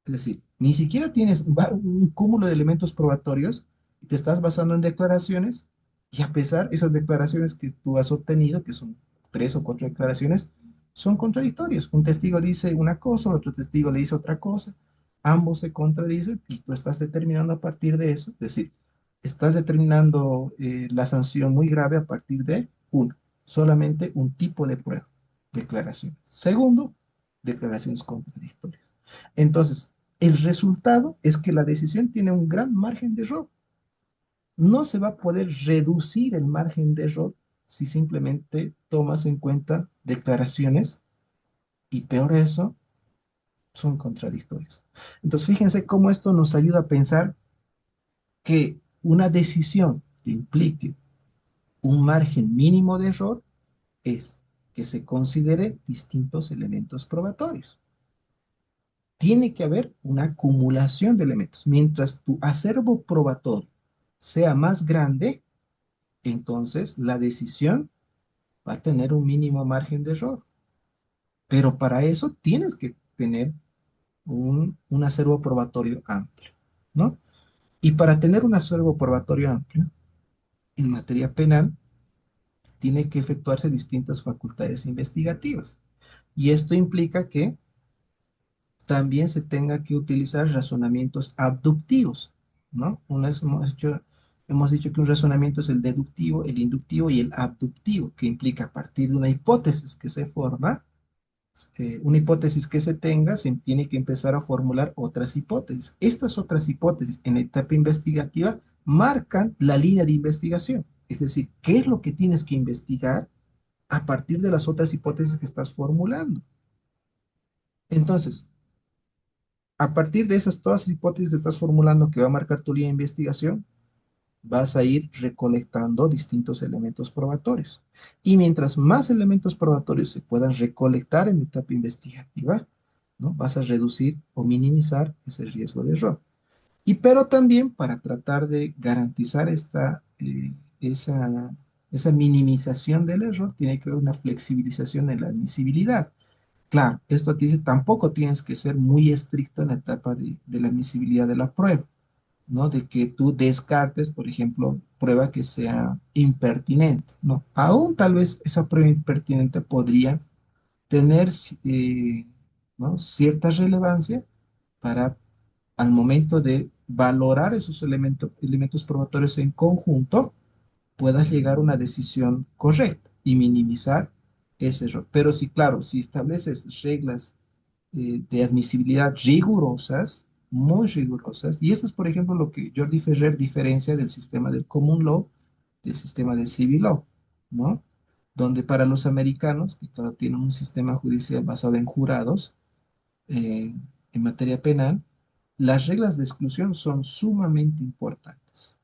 Es decir, ni siquiera tienes un cúmulo de elementos probatorios y te estás basando en declaraciones y a pesar esas declaraciones que tú has obtenido, que son tres o cuatro declaraciones, son contradictorias. Un testigo dice una cosa, otro testigo le dice otra cosa, ambos se contradicen y tú estás determinando a partir de eso, es decir, estás determinando la sanción muy grave a partir de, uno, solamente un tipo de prueba, declaraciones. Segundo, declaraciones contradictorias. Entonces, el resultado es que la decisión tiene un gran margen de error. No se va a poder reducir el margen de error si simplemente tomas en cuenta declaraciones y peor eso, son contradictorias. Entonces, fíjense cómo esto nos ayuda a pensar que una decisión que implique un margen mínimo de error es que se considere distintos elementos probatorios. Tiene que haber una acumulación de elementos. Mientras tu acervo probatorio sea más grande, entonces la decisión va a tener un mínimo margen de error. Pero para eso tienes que tener un acervo probatorio amplio, ¿no? Y para tener un acervo probatorio amplio, en materia penal, tiene que efectuarse distintas facultades investigativas. Y esto implica que también se tenga que utilizar razonamientos abductivos, ¿no? Una vez hemos dicho que un razonamiento es el deductivo, el inductivo y el abductivo, que implica a partir de una hipótesis que se forma, una hipótesis que se tenga, se tiene que empezar a formular otras hipótesis. Estas otras hipótesis en etapa investigativa marcan la línea de investigación, es decir, qué es lo que tienes que investigar a partir de las otras hipótesis que estás formulando. Entonces, a partir de esas todas las hipótesis que estás formulando que va a marcar tu línea de investigación, vas a ir recolectando distintos elementos probatorios. Y mientras más elementos probatorios se puedan recolectar en etapa investigativa, ¿no? Vas a reducir o minimizar ese riesgo de error. Y pero también para tratar de garantizar esa, esa minimización del error, tiene que haber una flexibilización en la admisibilidad. Claro, esto te dice, tampoco tienes que ser muy estricto en la etapa de la admisibilidad de la prueba, ¿no? De que tú descartes, por ejemplo, prueba que sea impertinente, ¿no? Aún tal vez esa prueba impertinente podría tener, ¿no? cierta relevancia para al momento de valorar esos elementos probatorios en conjunto, puedas llegar a una decisión correcta y minimizar ese error. Pero sí, claro, si estableces reglas de admisibilidad rigurosas, muy rigurosas, y eso es, por ejemplo, lo que Jordi Ferrer diferencia del sistema del common law del sistema del civil law, ¿no? Donde para los americanos, que claro, tienen un sistema judicial basado en jurados, eh, en materia penal, las reglas de exclusión son sumamente importantes,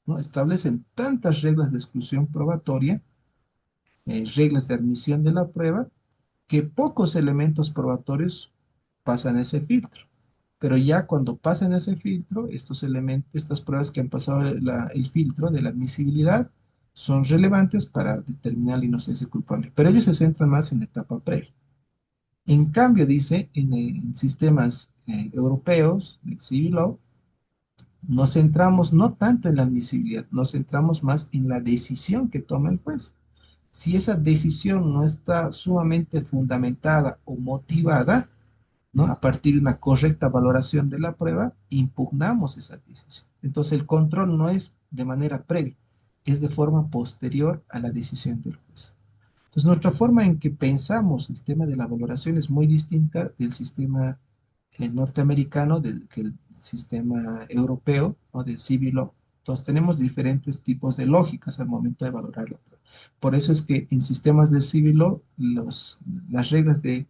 ¿no? Establecen tantas reglas de exclusión probatoria reglas de admisión de la prueba, que pocos elementos probatorios pasan ese filtro. Pero ya cuando pasan ese filtro, estos elementos, estas pruebas que han pasado el filtro de la admisibilidad son relevantes para determinar la inocencia culpable. Pero ellos se centran más en la etapa previa. En cambio, dice, en sistemas europeos de civil law, nos centramos no tanto en la admisibilidad, nos centramos más en la decisión que toma el juez. Si esa decisión no está sumamente fundamentada o motivada, ¿no? A partir de una correcta valoración de la prueba, impugnamos esa decisión. Entonces, el control no es de manera previa, es de forma posterior a la decisión del juez. Entonces, nuestra forma en que pensamos el tema de la valoración es muy distinta del sistema norteamericano, que el sistema europeo o del civil law. Entonces, tenemos diferentes tipos de lógicas al momento de valorar la prueba. Por eso es que en sistemas de civil law, las reglas de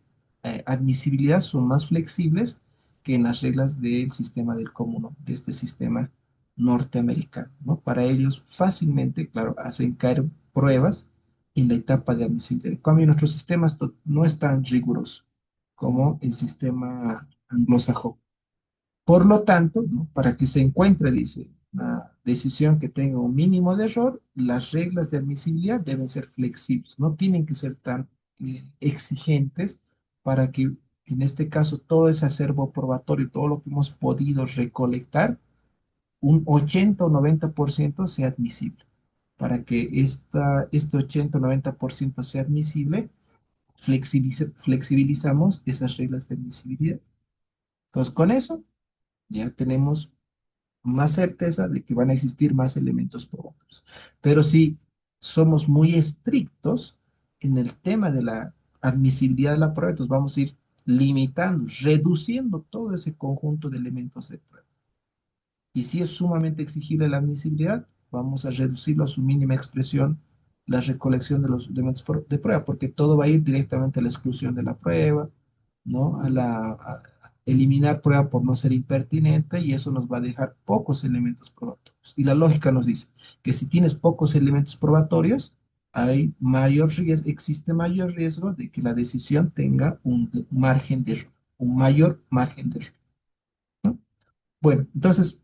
admisibilidad son más flexibles que en las reglas del sistema del común, ¿no? De este sistema norteamericano, ¿no? Para ellos fácilmente, claro, hacen caer pruebas en la etapa de admisibilidad. En cambio, nuestro sistema no es tan riguroso como el sistema anglosajón. Por lo tanto, ¿no? Para que se encuentre, dice, una decisión que tenga un mínimo de error, las reglas de admisibilidad deben ser flexibles, no tienen que ser tan exigentes para que, en este caso, todo ese acervo probatorio, todo lo que hemos podido recolectar, un 80 o 90% sea admisible. Para que este 80 o 90% sea admisible, flexibilizamos esas reglas de admisibilidad. Entonces, con eso ya tenemos más certeza de que van a existir más elementos probatorios. Pero si somos muy estrictos en el tema de la admisibilidad de la prueba, entonces vamos a ir limitando, reduciendo todo ese conjunto de elementos de prueba. Y si es sumamente exigible la admisibilidad, vamos a reducirlo a su mínima expresión, la recolección de los elementos de prueba, porque todo va a ir directamente a la exclusión de la prueba, ¿no? A eliminar prueba por no ser impertinente y eso nos va a dejar pocos elementos probatorios. Y la lógica nos dice que si tienes pocos elementos probatorios, hay mayor riesgo, existe mayor riesgo de que la decisión tenga un margen de error, un mayor margen de error, ¿no? Bueno, entonces,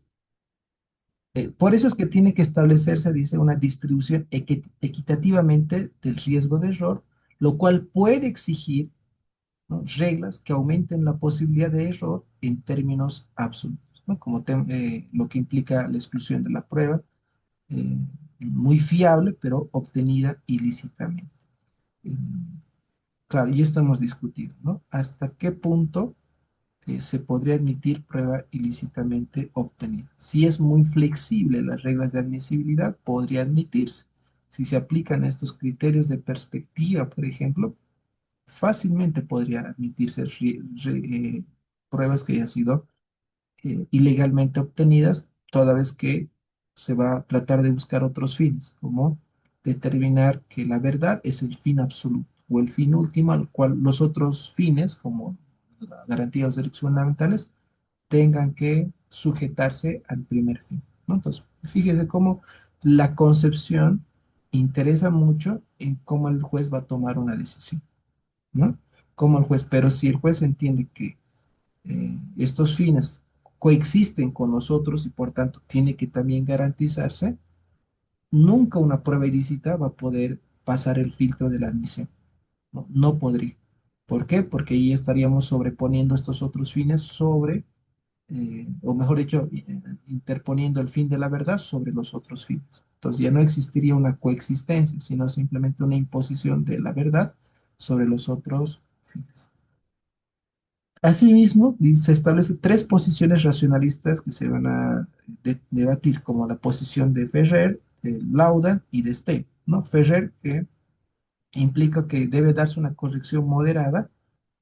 por eso es que tiene que establecerse, dice, una distribución equitativamente del riesgo de error, lo cual puede exigir, ¿no? Reglas que aumenten la posibilidad de error en términos absolutos, ¿no? Como lo que implica la exclusión de la prueba, eh, muy fiable, pero obtenida ilícitamente. Eh, claro, y esto hemos discutido, ¿no? ¿Hasta qué punto se podría admitir prueba ilícitamente obtenida? Si es muy flexible las reglas de admisibilidad, podría admitirse. Si se aplican estos criterios de perspectiva, por ejemplo, fácilmente podría admitirse pruebas que hayan sido ilegalmente obtenidas, toda vez que se va a tratar de buscar otros fines, como determinar que la verdad es el fin absoluto o el fin último al cual los otros fines, como la garantía de los derechos fundamentales, tengan que sujetarse al primer fin, ¿no? Entonces, fíjese cómo la concepción interesa mucho en cómo el juez va a tomar una decisión, ¿no? Como el juez, pero si el juez entiende que estos fines coexisten con los otros y por tanto tiene que también garantizarse, nunca una prueba ilícita va a poder pasar el filtro de la admisión. No, no podría. ¿Por qué? Porque ahí estaríamos sobreponiendo estos otros fines sobre, o mejor dicho, interponiendo el fin de la verdad sobre los otros fines. Entonces ya no existiría una coexistencia, sino simplemente una imposición de la verdad sobre los otros fines. Asimismo, se establecen tres posiciones racionalistas que se van a debatir, como la posición de Ferrer, de Laudan y de Stein, ¿no? Ferrer, que implica que debe darse una corrección moderada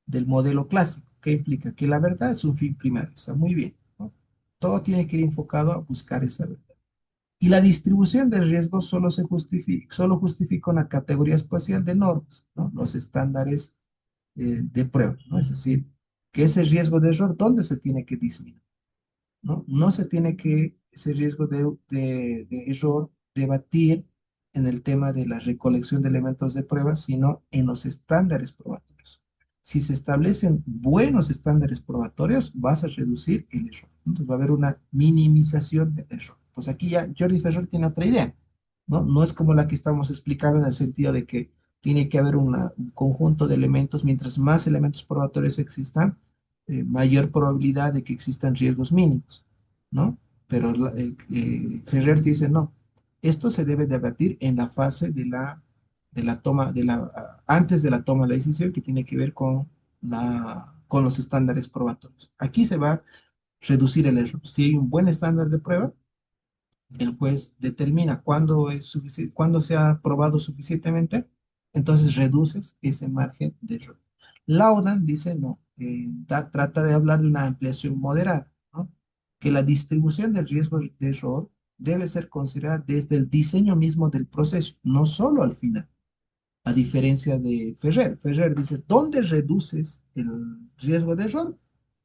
del modelo clásico, que implica que la verdad es un fin primario, está muy bien, ¿no? Todo tiene que ir enfocado a buscar esa verdad. Y la distribución de riesgos solo justifica una categoría espacial de normas, ¿no? Los estándares de prueba, ¿no? Es decir, que ese riesgo de error, ¿dónde se tiene que disminuir? ¿No? No se tiene que ese riesgo de error debatir en el tema de la recolección de elementos de prueba, sino en los estándares probatorios. Si se establecen buenos estándares probatorios, vas a reducir el error. Entonces va a haber una minimización del error. Entonces aquí ya Jordi Ferrer tiene otra idea, ¿no? No es como la que estamos explicando en el sentido de que tiene que haber un conjunto de elementos, mientras más elementos probatorios existan, mayor probabilidad de que existan riesgos mínimos, ¿no? Pero Ferrer dice, no, esto se debe debatir en la fase de la toma, antes de la toma de la decisión que tiene que ver con, con los estándares probatorios. Aquí se va a reducir el error. Si hay un buen estándar de prueba, el juez determina cuándo es suficiente, cuándo se ha probado suficientemente, entonces reduces ese margen de error. Laudan dice no, trata de hablar de una ampliación moderada, ¿no? Que la distribución del riesgo de error debe ser considerada desde el diseño mismo del proceso, no solo al final, a diferencia de Ferrer. Ferrer dice, ¿dónde reduces el riesgo de error?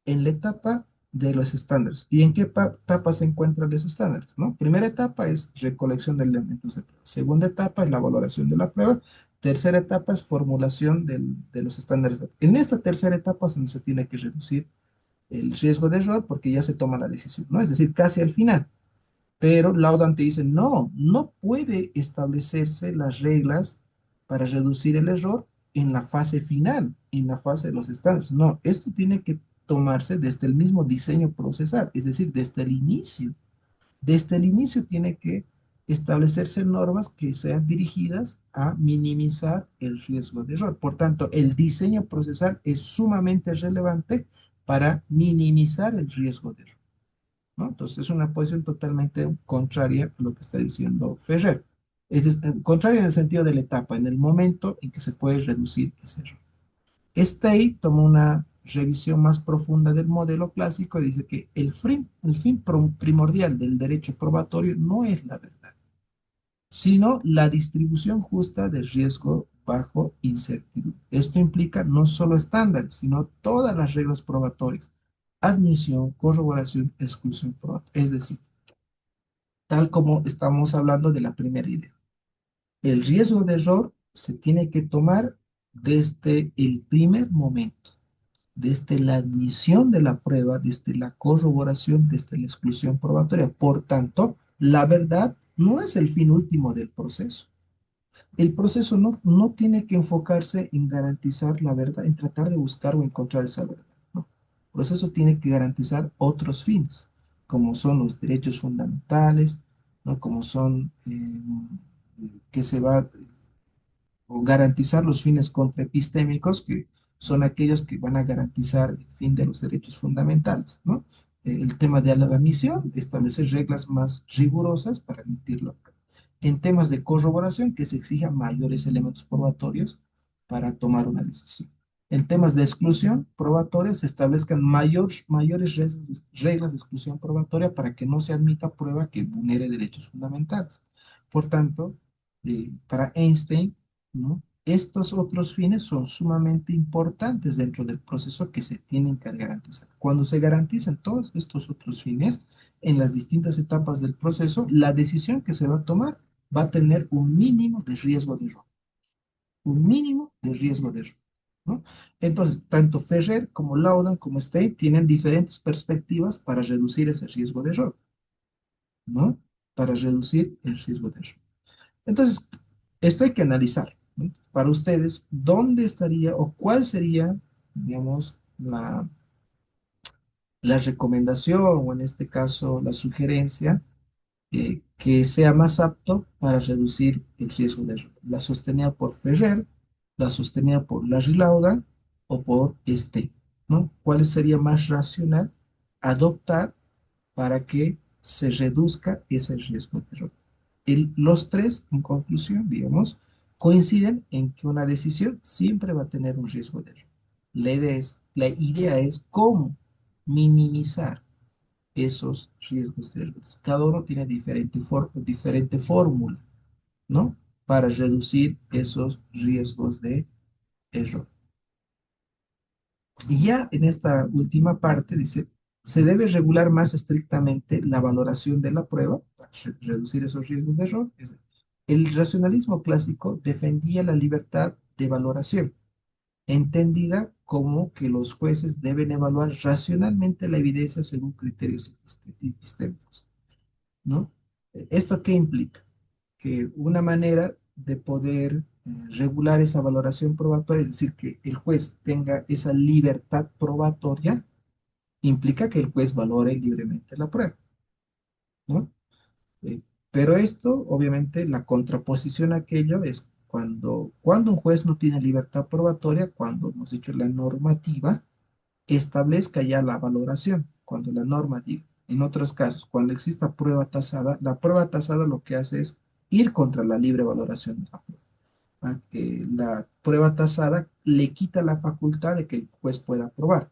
En la etapa de los estándares. ¿Y en qué etapa se encuentran los estándares? ¿No? Primera etapa es recolección de elementos de prueba. Segunda etapa es la valoración de la prueba. Tercera etapa es formulación de los estándares. En esta tercera etapa es donde se tiene que reducir el riesgo de error porque ya se toma la decisión, ¿no? Es decir, casi al final. Pero Laudan te dice, no, no puede establecerse las reglas para reducir el error en la fase final, en la fase de los estándares. No, esto tiene que tomarse desde el mismo diseño procesal, es decir, desde el inicio. Desde el inicio tiene que establecerse normas que sean dirigidas a minimizar el riesgo de error. Por tanto, el diseño procesal es sumamente relevante para minimizar el riesgo de error, ¿no? Entonces es una posición totalmente contraria a lo que está diciendo Ferrer. Contraria en el sentido de la etapa, en el momento en que se puede reducir ese error. Stay toma una revisión más profunda del modelo clásico y dice que el fin primordial del derecho probatorio no es la verdad, sino la distribución justa del riesgo bajo incertidumbre. Esto implica no solo estándares, sino todas las reglas probatorias: admisión, corroboración, exclusión probatoria. Es decir, tal como estamos hablando de la primera idea, el riesgo de error se tiene que tomar desde el primer momento, desde la admisión de la prueba, desde la corroboración, desde la exclusión probatoria. Por tanto, la verdad no es el fin último del proceso. El proceso no tiene que enfocarse en garantizar la verdad, en tratar de buscar o encontrar esa verdad. No. El proceso tiene que garantizar otros fines, como son los derechos fundamentales, ¿no? Como son que se va o garantizar los fines contraepistémicos, que son aquellos que van a garantizar el fin de los derechos fundamentales, ¿no? El tema de la admisión, establecer reglas más rigurosas para admitirlo. En temas de corroboración, que se exijan mayores elementos probatorios para tomar una decisión. En temas de exclusión probatoria, se establezcan mayores reglas de exclusión probatoria para que no se admita prueba que vulnere derechos fundamentales. Por tanto, para Einstein, ¿no? Estos otros fines son sumamente importantes dentro del proceso que se tienen que garantizar. Cuando se garantizan todos estos otros fines en las distintas etapas del proceso, la decisión que se va a tomar va a tener un mínimo de riesgo de error. Un mínimo de riesgo de error, ¿no? Entonces, tanto Ferrer como Laudan como Stein tienen diferentes perspectivas para reducir ese riesgo de error, ¿no? Para reducir el riesgo de error. Entonces, esto hay que analizar, ¿no? Para ustedes, ¿dónde estaría o cuál sería, digamos, la recomendación o en este caso la sugerencia que sea más apto para reducir el riesgo de error? ¿La sostenida por Ferrer, la sostenida por Larry Laudan o por este, ¿no? ¿Cuál sería más racional adoptar para que se reduzca ese riesgo de error? Los tres, en conclusión, digamos, coinciden en que una decisión siempre va a tener un riesgo de error. La idea es cómo minimizar esos riesgos de errores. Cada uno tiene diferente fórmula, ¿no? Para reducir esos riesgos de error. Y ya en esta última parte dice, se debe regular más estrictamente la valoración de la prueba para reducir esos riesgos de error. El racionalismo clásico defendía la libertad de valoración, entendida como que los jueces deben evaluar racionalmente la evidencia según criterios epistémicos, ¿no? ¿Esto qué implica? Que una manera de poder regular esa valoración probatoria, es decir, que el juez tenga esa libertad probatoria, implica que el juez valore libremente la prueba, ¿no? Eh, pero esto, obviamente, la contraposición a aquello es cuando un juez no tiene libertad probatoria, cuando, hemos dicho, la normativa establezca ya la valoración, cuando la norma diga. En otros casos, cuando exista prueba tasada, la prueba tasada lo que hace es ir contra la libre valoración de la prueba. La prueba tasada le quita la facultad de que el juez pueda probar.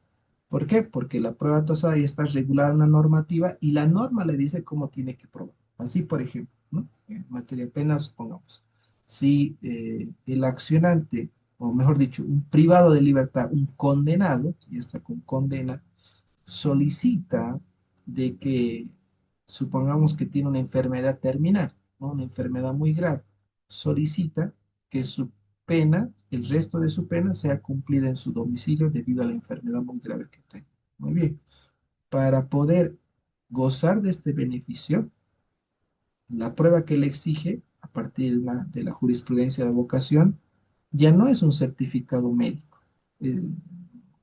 ¿Por qué? Porque la prueba tasada ya está regulada en una normativa y la norma le dice cómo tiene que probar. Así, por ejemplo, ¿no? En materia de pena, supongamos, si el accionante, o mejor dicho, un privado de libertad, un condenado, ya está con condena, solicita de que, supongamos que tiene una enfermedad terminal, ¿no? Una enfermedad muy grave, solicita que su pena, el resto de su pena, sea cumplida en su domicilio debido a la enfermedad muy grave que tiene. Muy bien. Para poder gozar de este beneficio, la prueba que le exige, a partir de la jurisprudencia de vocación, ya no es un certificado médico eh,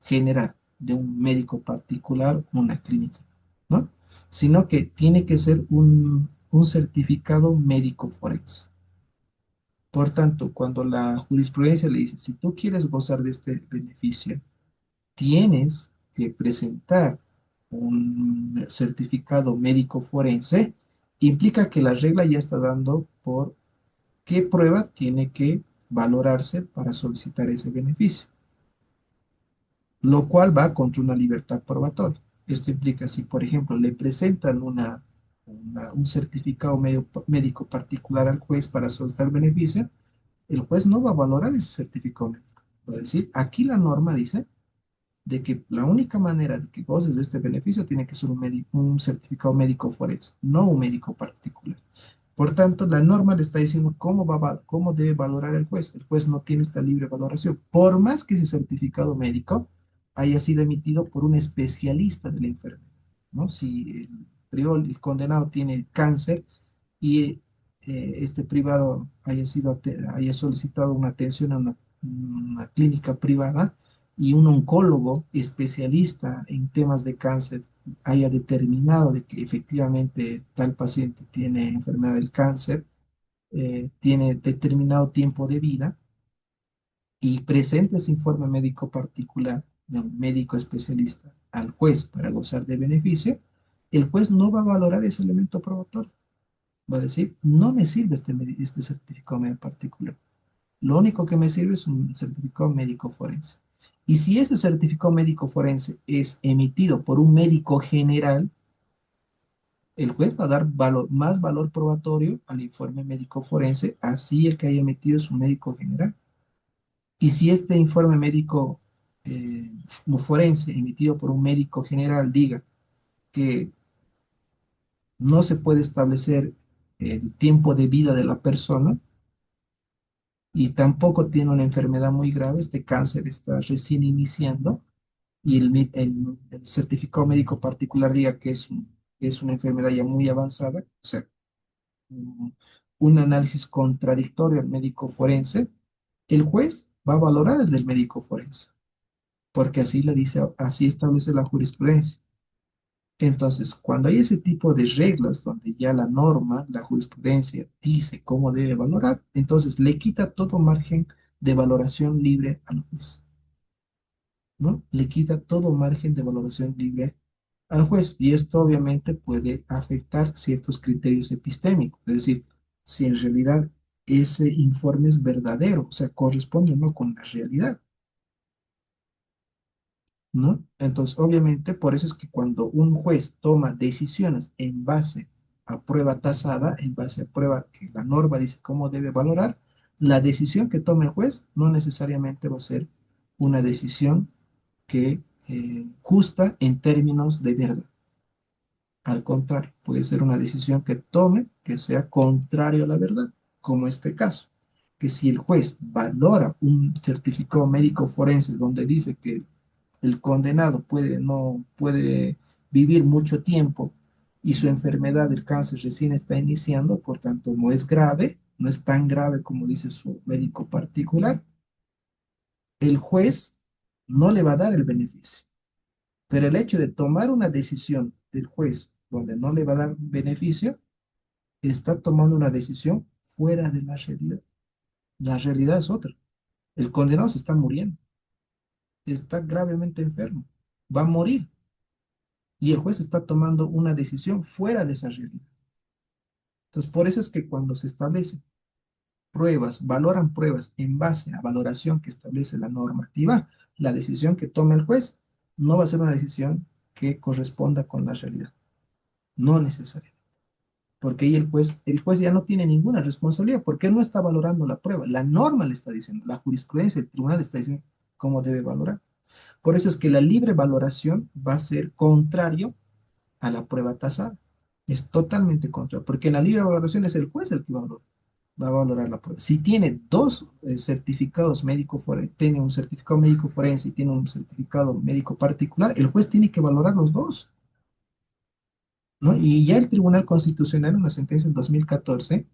general de un médico particular, una clínica, ¿no? Sino que tiene que ser un certificado médico forense. Por tanto, cuando la jurisprudencia le dice, si tú quieres gozar de este beneficio, tienes que presentar un certificado médico forense, implica que la regla ya está dando por qué prueba tiene que valorarse para solicitar ese beneficio, lo cual va contra una libertad probatoria. Esto implica si, por ejemplo, le presentan un certificado médico particular al juez para solicitar beneficio, el juez no va a valorar ese certificado médico. Va a decir, aquí la norma dice de que la única manera de que goces de este beneficio tiene que ser un certificado médico forense, no un médico particular. Por tanto, la norma le está diciendo cómo debe valorar el juez. El juez no tiene esta libre valoración, por más que ese certificado médico haya sido emitido por un especialista de la enfermedad, ¿no? Si el condenado tiene cáncer y este privado haya solicitado una atención a una clínica privada y un oncólogo especialista en temas de cáncer haya determinado de que efectivamente tal paciente tiene enfermedad del cáncer, tiene determinado tiempo de vida y presenta ese informe médico particular de un médico especialista al juez para gozar de beneficio, el juez no va a valorar ese elemento probatorio. Va a decir, no me sirve este certificado médico particular. Lo único que me sirve es un certificado médico forense. Y si ese certificado médico forense es emitido por un médico general, el juez va a dar más valor probatorio al informe médico forense, así el que haya emitido es un médico general. Y si este informe médico forense emitido por un médico general diga que no se puede establecer el tiempo de vida de la persona y tampoco tiene una enfermedad muy grave, este cáncer está recién iniciando, y el certificado médico particular diga que es una enfermedad ya muy avanzada, o sea, un, un análisis contradictorio al médico forense, el juez va a valorar el del médico forense, porque así le dice, así establece la jurisprudencia. Entonces, cuando hay ese tipo de reglas donde ya la norma, la jurisprudencia dice cómo debe valorar, entonces le quita todo margen de valoración libre al juez, ¿no? Le quita todo margen de valoración libre al juez y esto obviamente puede afectar ciertos criterios epistémicos, es decir, si en realidad ese informe es verdadero, o sea, corresponde o no con la realidad, ¿no? Entonces, obviamente, por eso es que cuando un juez toma decisiones en base a prueba tasada, en base a prueba que la norma dice cómo debe valorar, la decisión que tome el juez no necesariamente va a ser una decisión que justa en términos de verdad. Al contrario, puede ser una decisión que tome que sea contrario a la verdad, como este caso, que si el juez valora un certificado médico forense donde dice que el condenado no puede vivir mucho tiempo y su enfermedad del cáncer recién está iniciando, por tanto no es grave, no es tan grave como dice su médico particular, el juez no le va a dar el beneficio. Pero el hecho de tomar una decisión del juez donde no le va a dar beneficio, está tomando una decisión fuera de la realidad. La realidad es otra. El condenado se está muriendo, está gravemente enfermo, va a morir. Y el juez está tomando una decisión fuera de esa realidad. Entonces, por eso es que cuando se establecen pruebas, valoran pruebas en base a valoración que establece la normativa, la decisión que tome el juez no va a ser una decisión que corresponda con la realidad. No necesariamente. Porque ahí el juez ya no tiene ninguna responsabilidad, porque él no está valorando la prueba. La norma le está diciendo, la jurisprudencia, el tribunal le está diciendo cómo debe valorar. Por eso es que la libre valoración va a ser contrario a la prueba tasada. Es totalmente contrario, porque en la libre valoración es el juez el que va a valorar la prueba. Si tiene dos certificados médico forense, tiene un certificado médico forense y tiene un certificado médico particular, el juez tiene que valorar los dos, ¿no? Y ya el Tribunal Constitucional, en una sentencia en 2014,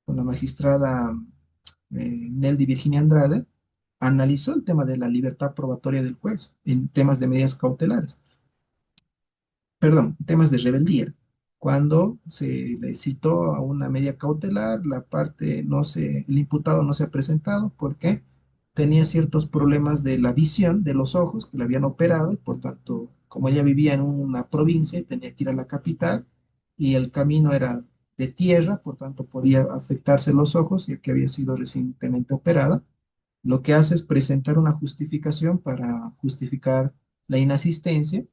con la magistrada Neldy Virginia Andrade, analizó el tema de la libertad probatoria del juez en temas de medidas cautelares, perdón, temas de rebeldía. Cuando se le citó a una medida cautelar, la parte no se, el imputado no se ha presentado porque tenía ciertos problemas de la visión de los ojos que le habían operado y por tanto, como ella vivía en una provincia, tenía que ir a la capital y el camino era de tierra, por tanto podía afectarse los ojos ya que había sido recientemente operada. Lo que hace es presentar una justificación para justificar la inasistencia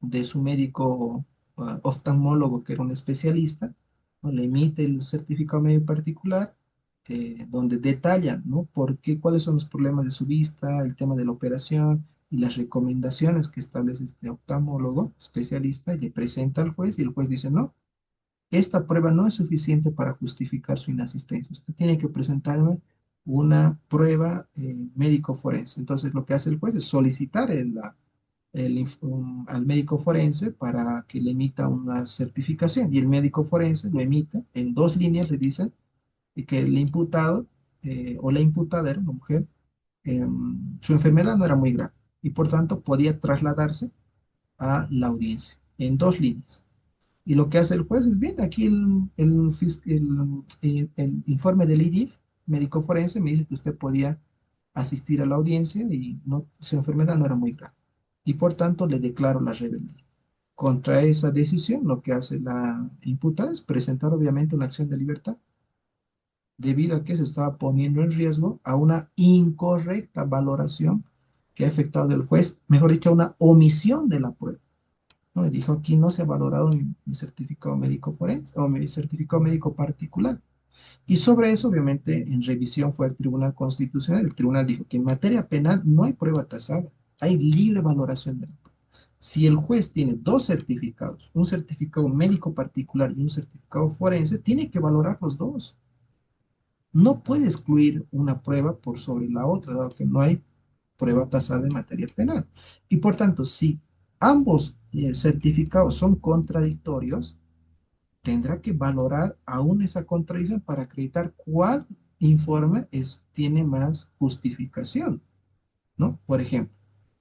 de su médico oftalmólogo, que era un especialista, ¿no? Le emite el certificado médico particular, donde detalla, ¿no? ¿Por qué, cuáles son los problemas de su vista, el tema de la operación y las recomendaciones que establece este oftalmólogo especialista, y le presenta al juez y el juez dice, no, esta prueba no es suficiente para justificar su inasistencia. Usted tiene que presentarme una prueba médico forense. Entonces, lo que hace el juez es solicitar al médico forense para que le emita una certificación y el médico forense lo emite en dos líneas, le dice que el imputado o la imputada era una mujer, su enfermedad no era muy grave y por tanto podía trasladarse a la audiencia en dos líneas. Y lo que hace el juez es, bien, aquí el informe del IDIF, médico forense, me dice que usted podía asistir a la audiencia y no, su enfermedad no era muy grave. Y por tanto le declaro la rebeldía. Contra esa decisión, lo que hace la imputada es presentar obviamente una acción de libertad, debido a que se estaba poniendo en riesgo a una incorrecta valoración que ha efectuado el juez, mejor dicho, a una omisión de la prueba. ¿No? Y dijo, aquí no se ha valorado mi certificado médico forense o mi certificado médico particular. Y sobre eso, obviamente, en revisión fue al Tribunal Constitucional. El tribunal dijo que en materia penal no hay prueba tasada, hay libre valoración de la prueba. Si el juez tiene dos certificados, un certificado médico particular y un certificado forense, tiene que valorar los dos. No puede excluir una prueba por sobre la otra, dado que no hay prueba tasada en materia penal. Y por tanto, si ambos certificados son contradictorios, tendrá que valorar aún esa contradicción para acreditar cuál informe tiene más justificación, ¿no? Por ejemplo,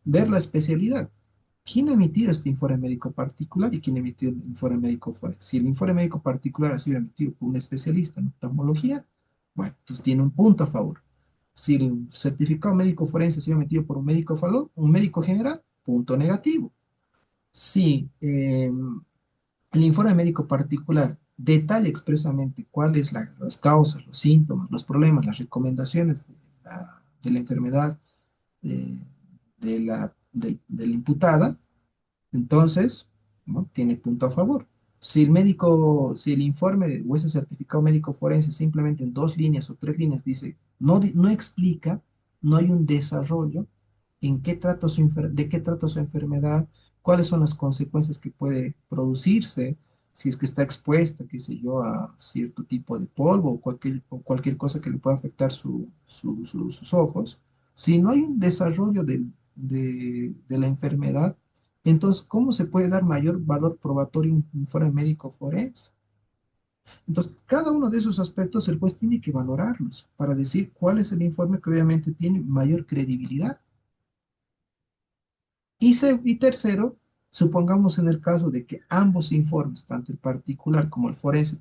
ver la especialidad. ¿Quién ha emitido este informe médico particular y quién ha emitido el informe médico forense? Si el informe médico particular ha sido emitido por un especialista en oftalmología, bueno, entonces tiene un punto a favor. Si el certificado médico forense ha sido emitido por un médico general, punto negativo. Si el informe médico particular detalla expresamente cuáles son las causas, los síntomas, los problemas, las recomendaciones de la enfermedad eh, de la imputada, entonces, ¿no? Tiene punto a favor. Si el informe o ese certificado médico forense simplemente en dos líneas o tres líneas dice, no explica, no hay un desarrollo en de qué trata su enfermedad, cuáles son las consecuencias que puede producirse, si es que está expuesta, qué sé yo, a cierto tipo de polvo o cualquier cosa que le pueda afectar sus ojos, si no hay un desarrollo de la enfermedad, entonces, ¿cómo se puede dar mayor valor probatorio a un informe médico forense? Entonces, cada uno de esos aspectos el juez tiene que valorarlos para decir cuál es el informe que obviamente tiene mayor credibilidad. Y tercero, supongamos en el caso de que ambos informes, tanto el particular como el forense,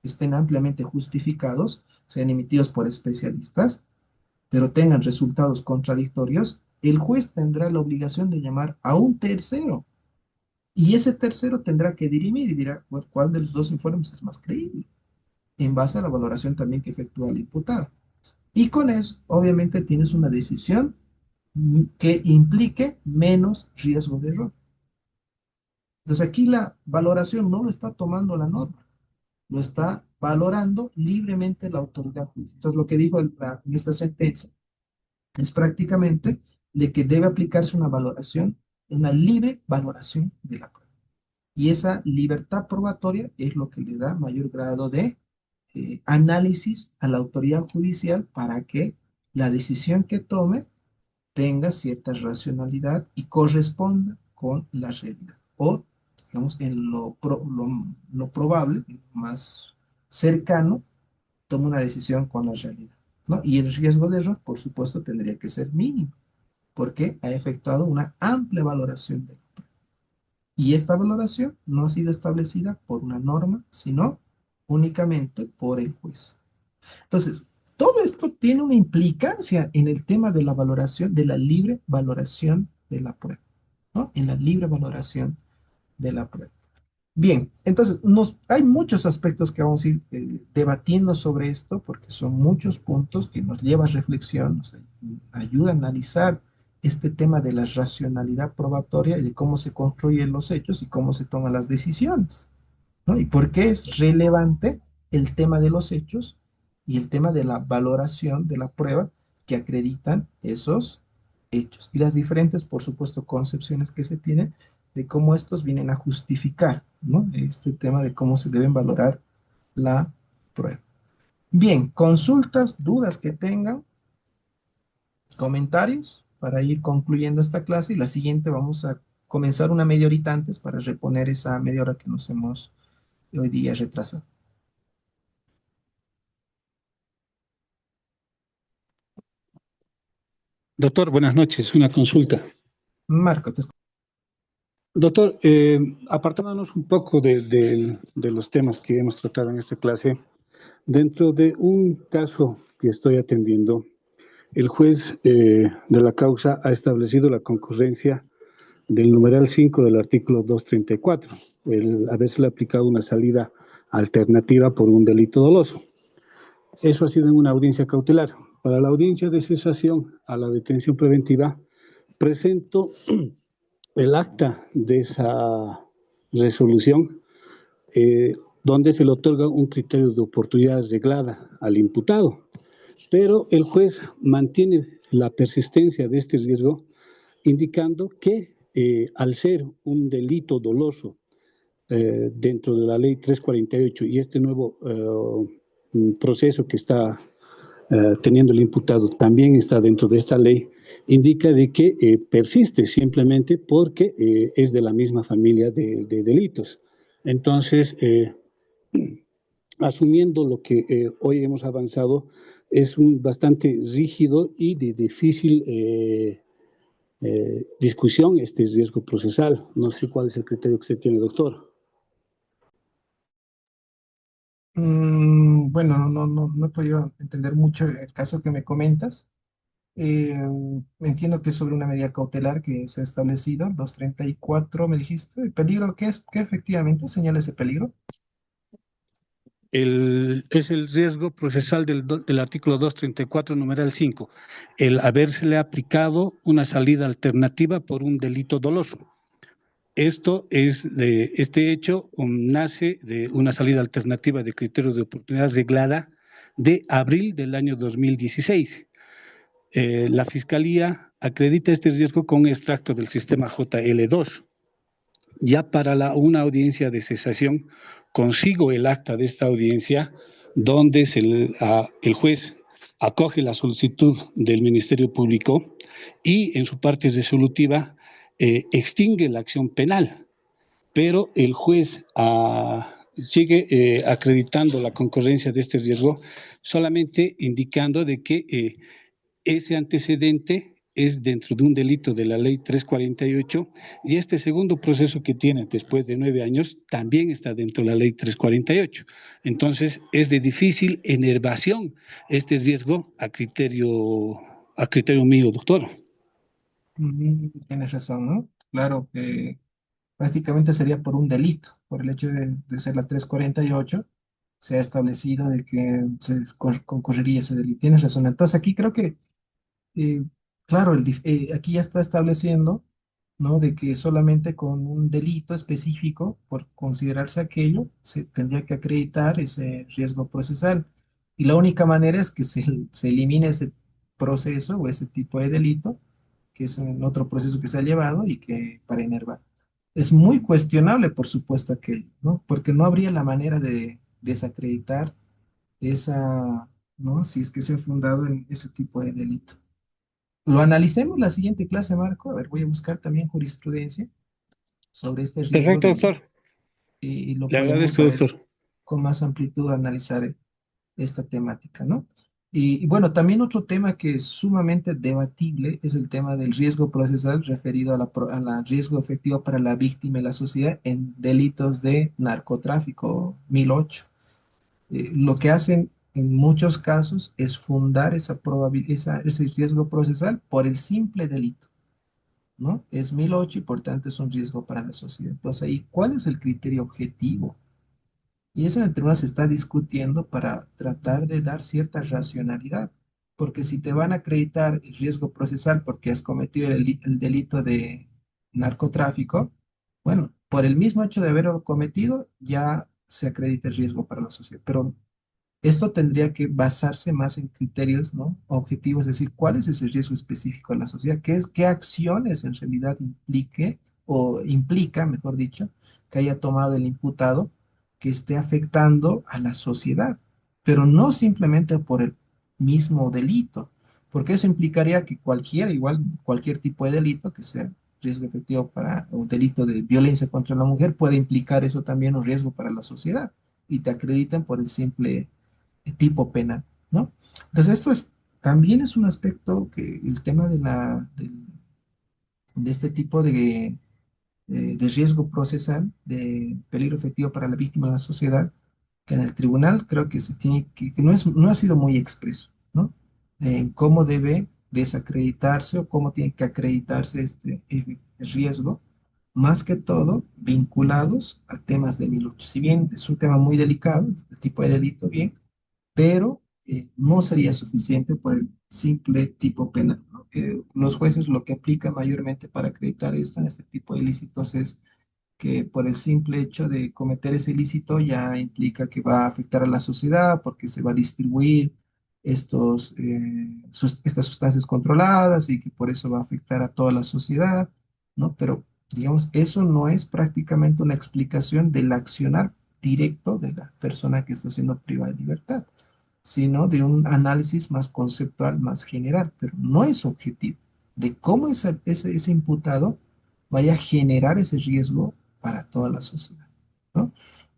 estén ampliamente justificados, sean emitidos por especialistas, pero tengan resultados contradictorios, el juez tendrá la obligación de llamar a un tercero. Y ese tercero tendrá que dirimir y dirá, bueno, ¿cuál de los dos informes es más creíble? En base a la valoración también que efectúa el imputado. Y con eso, obviamente, tienes una decisión que implique menos riesgo de error. Entonces aquí la valoración no lo está tomando la norma, lo está valorando libremente la autoridad judicial. Entonces lo que dijo en esta sentencia es prácticamente de que debe aplicarse una valoración, una libre valoración de la prueba. Y esa libertad probatoria es lo que le da mayor grado de análisis a la autoridad judicial para que la decisión que tome tenga cierta racionalidad y corresponda con la realidad. O, digamos, en lo probable, más cercano, toma una decisión con la realidad, ¿no? Y el riesgo de error, por supuesto, tendría que ser mínimo, porque ha efectuado una amplia valoración de. Y esta valoración no ha sido establecida por una norma, sino únicamente por el juez. Entonces, todo esto tiene una implicancia en el tema de la valoración, de la libre valoración de la prueba, ¿no? En la libre valoración de la prueba. Bien, entonces hay muchos aspectos que vamos a ir debatiendo sobre esto, porque son muchos puntos que nos lleva a reflexión, nos ayuda a analizar este tema de la racionalidad probatoria y de cómo se construyen los hechos y cómo se toman las decisiones, ¿no? Y por qué es relevante el tema de los hechos y el tema de la valoración de la prueba que acreditan esos hechos y las diferentes, por supuesto, concepciones que se tienen de cómo estos vienen a justificar, ¿no? Este tema de cómo se deben valorar la prueba. Bien, consultas, dudas que tengan, comentarios para ir concluyendo esta clase y la siguiente vamos a comenzar una media horita antes para reponer esa media hora que nos hemos hoy día retrasado. Doctor, buenas noches. Una consulta. Marco, te escucho. Doctor, apartándonos un poco de los temas que hemos tratado en esta clase, dentro de un caso que estoy atendiendo, el juez de la causa ha establecido la concurrencia del numeral 5 del artículo 234, el haberse aplicado una salida alternativa por un delito doloso. Eso ha sido en una audiencia cautelar. Para la audiencia de cesación a la detención preventiva, presento el acta de esa resolución, donde se le otorga un criterio de oportunidad reglada al imputado, pero el juez mantiene la persistencia de este riesgo, indicando que al ser un delito doloso dentro de la ley 348 y este nuevo proceso que está teniendo el imputado también está dentro de esta ley, indica de que persiste simplemente porque es de la misma familia de delitos. Entonces, asumiendo lo que hoy hemos avanzado, es un bastante rígido y de difícil discusión este riesgo procesal. No sé cuál es el criterio que usted tiene, doctor. Bueno, no he podido entender mucho el caso que me comentas. Entiendo que es sobre una medida cautelar que se ha establecido, 234, me dijiste. ¿El peligro qué es? ¿Qué efectivamente señala ese peligro? Es el riesgo procesal del artículo 234, numeral 5, el habérsele aplicado una salida alternativa por un delito doloso. Este hecho nace de una salida alternativa de criterio de oportunidad reglada de abril del año 2016. La Fiscalía acredita este riesgo con un extracto del sistema JL2. ya para una audiencia de cesación, consigo el acta de esta audiencia donde el juez acoge la solicitud del Ministerio Público y en su parte resolutiva extingue la acción penal, pero el juez sigue acreditando la concurrencia de este riesgo, solamente indicando de que ese antecedente es dentro de un delito de la ley 348 y este segundo proceso que tiene después de 9 años también está dentro de la ley 348. Entonces es de difícil enervación este riesgo a criterio mío, doctor. Tienes razón, ¿no? Claro que prácticamente sería por un delito, por el hecho de ser la 348, se ha establecido de que concurriría ese delito. Tienes razón. Entonces aquí creo que eh, claro, aquí ya está estableciendo, ¿no? De que solamente con un delito específico, por considerarse aquello, se tendría que acreditar ese riesgo procesal. Y la única manera es que se elimine ese proceso o ese tipo de delito, que es un otro proceso que se ha llevado y que para enervar. Es muy cuestionable, por supuesto, aquello, ¿no? Porque no habría la manera de desacreditar esa, ¿no? Si es que se ha fundado en ese tipo de delito. Lo analicemos la siguiente clase, Marco. A ver, voy a buscar también jurisprudencia sobre este riesgo Perfecto, doctor. y lo Le podemos, agradezco, a ver, doctor. con más amplitud analizar esta temática, ¿no? Y bueno, también otro tema que es sumamente debatible es el tema del riesgo procesal referido a la riesgo efectivo para la víctima y la sociedad en delitos de narcotráfico 1008. Lo que hacen en muchos casos es fundar ese riesgo procesal por el simple delito, ¿no? Es 1008 y por tanto es un riesgo para la sociedad. Entonces, ahí, ¿cuál es el criterio objetivo? Y eso en el tribunal se está discutiendo para tratar de dar cierta racionalidad, porque si te van a acreditar el riesgo procesal porque has cometido el delito de narcotráfico, bueno, por el mismo hecho de haberlo cometido, ya se acredita el riesgo para la sociedad. Pero esto tendría que basarse más en criterios, ¿no? Objetivos, es decir, cuál es ese riesgo específico de la sociedad, qué acciones en realidad implique o implica, mejor dicho, que haya tomado el imputado que esté afectando a la sociedad, pero no simplemente por el mismo delito, porque eso implicaría que igual cualquier tipo de delito que sea riesgo efectivo para o delito de violencia contra la mujer puede implicar eso también un riesgo para la sociedad y te acreditan por el simple tipo penal, ¿no? Entonces, también es un aspecto que el tema de este tipo de riesgo procesal, de peligro efectivo para la víctima de la sociedad, que en el tribunal creo que se tiene que no ha sido muy expreso, ¿no? En cómo debe desacreditarse o cómo tiene que acreditarse este riesgo, más que todo vinculados a temas de 1008. Si bien es un tema muy delicado, el tipo de delito, bien, pero no sería suficiente por el simple tipo penal, ¿no? Que los jueces lo que aplican mayormente para acreditar esto en este tipo de ilícitos es que por el simple hecho de cometer ese ilícito ya implica que va a afectar a la sociedad porque se va a distribuir estas sustancias controladas y que por eso va a afectar a toda la sociedad, ¿no? Pero, digamos, eso no es prácticamente una explicación del accionar directo de la persona que está siendo privada de libertad, sino de un análisis más conceptual, más general, pero no es objetivo de cómo ese imputado vaya a generar ese riesgo para toda la sociedad, ¿no?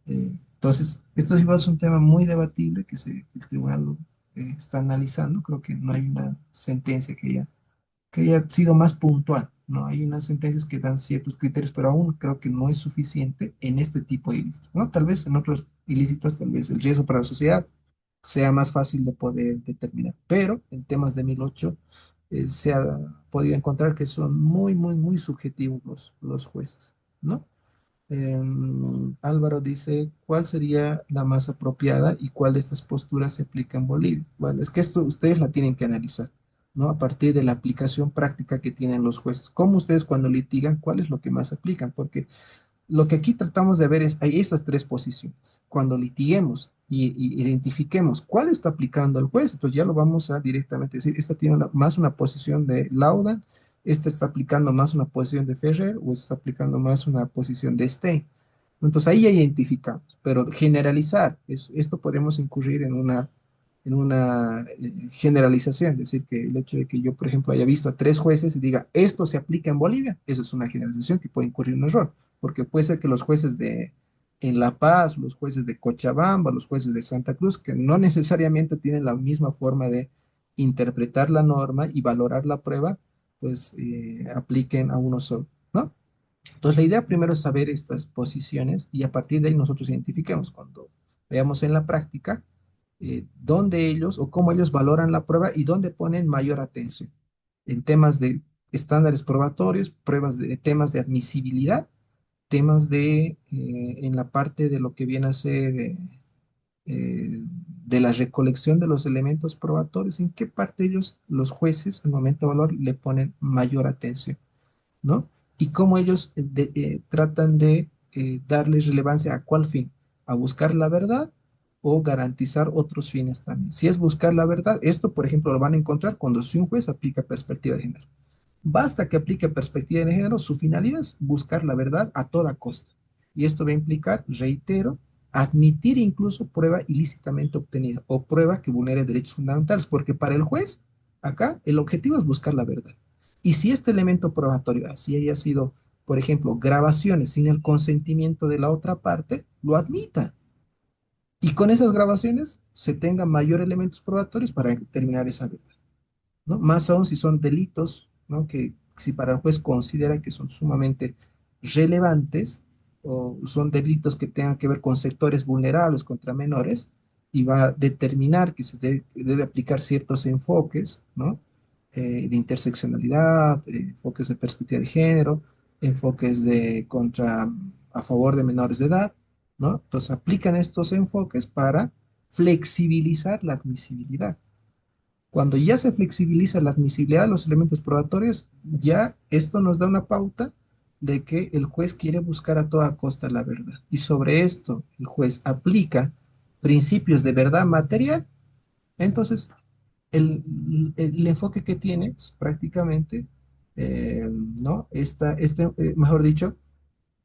Entonces, esto igual es un tema muy debatible que el tribunal está analizando. Creo que no hay una sentencia que haya sido más puntual, ¿no? Hay unas sentencias que dan ciertos criterios, pero aún creo que no es suficiente en este tipo de ilícitos, ¿no? Tal vez en otros ilícitos, tal vez el riesgo para la sociedad sea más fácil de poder determinar, pero en temas de 1008 se ha podido encontrar que son muy, muy, muy subjetivos los jueces, ¿no? Álvaro dice, ¿cuál sería la más apropiada y cuál de estas posturas se aplica en Bolivia? Bueno, es que esto ustedes la tienen que analizar, ¿no? A partir de la aplicación práctica que tienen los jueces. ¿Cómo ustedes cuando litigan, cuál es lo que más aplican? Porque lo que aquí tratamos de ver es, hay estas tres posiciones. Cuando litiguemos y identifiquemos cuál está aplicando el juez, entonces ya lo vamos a directamente decir, esta tiene más una posición de lauda, esta está aplicando más una posición de Ferrer o está aplicando más una posición de Stein. Entonces ahí ya identificamos, pero generalizar, esto podemos incurrir en una generalización, es decir, que el hecho de que yo, por ejemplo, haya visto a tres jueces y diga, esto se aplica en Bolivia, eso es una generalización que puede incurrir en un error, porque puede ser que los jueces de en La Paz, los jueces de Cochabamba, los jueces de Santa Cruz, que no necesariamente tienen la misma forma de interpretar la norma y valorar la prueba, pues apliquen a uno solo, ¿no? Entonces, la idea primero es saber estas posiciones y a partir de ahí nosotros identifiquemos cuando veamos en la práctica dónde ellos o cómo ellos valoran la prueba y dónde ponen mayor atención en temas de estándares probatorios, pruebas de temas de admisibilidad, temas en la parte de lo que viene a ser de la recolección de los elementos probatorios, en qué parte ellos, los jueces, al momento de valor, le ponen mayor atención, ¿no? Y cómo ellos tratan de darles relevancia a cuál fin, a buscar la verdad o garantizar otros fines también. Si es buscar la verdad, esto, por ejemplo, lo van a encontrar cuando si un juez aplica perspectiva de género. Basta que aplique perspectiva de género, su finalidad es buscar la verdad a toda costa. Y esto va a implicar, reitero, admitir incluso prueba ilícitamente obtenida o prueba que vulnere derechos fundamentales, porque para el juez, acá, el objetivo es buscar la verdad. Y si este elemento probatorio, así haya sido, por ejemplo, grabaciones sin el consentimiento de la otra parte, lo admita. Y con esas grabaciones se tengan mayor elementos probatorios para determinar esa verdad, ¿no? Más aún si son delitos, ¿no? Que si para el juez considera que son sumamente relevantes o son delitos que tengan que ver con sectores vulnerables contra menores y va a determinar que debe aplicar ciertos enfoques, ¿no? De interseccionalidad, enfoques de perspectiva de género, enfoques a favor de menores de edad, ¿no? Entonces aplican estos enfoques para flexibilizar la admisibilidad. Cuando ya se flexibiliza la admisibilidad de los elementos probatorios, ya esto nos da una pauta de que el juez quiere buscar a toda costa la verdad. Y sobre esto el juez aplica principios de verdad material. Entonces, el enfoque que tiene es prácticamente, ¿no? Mejor dicho,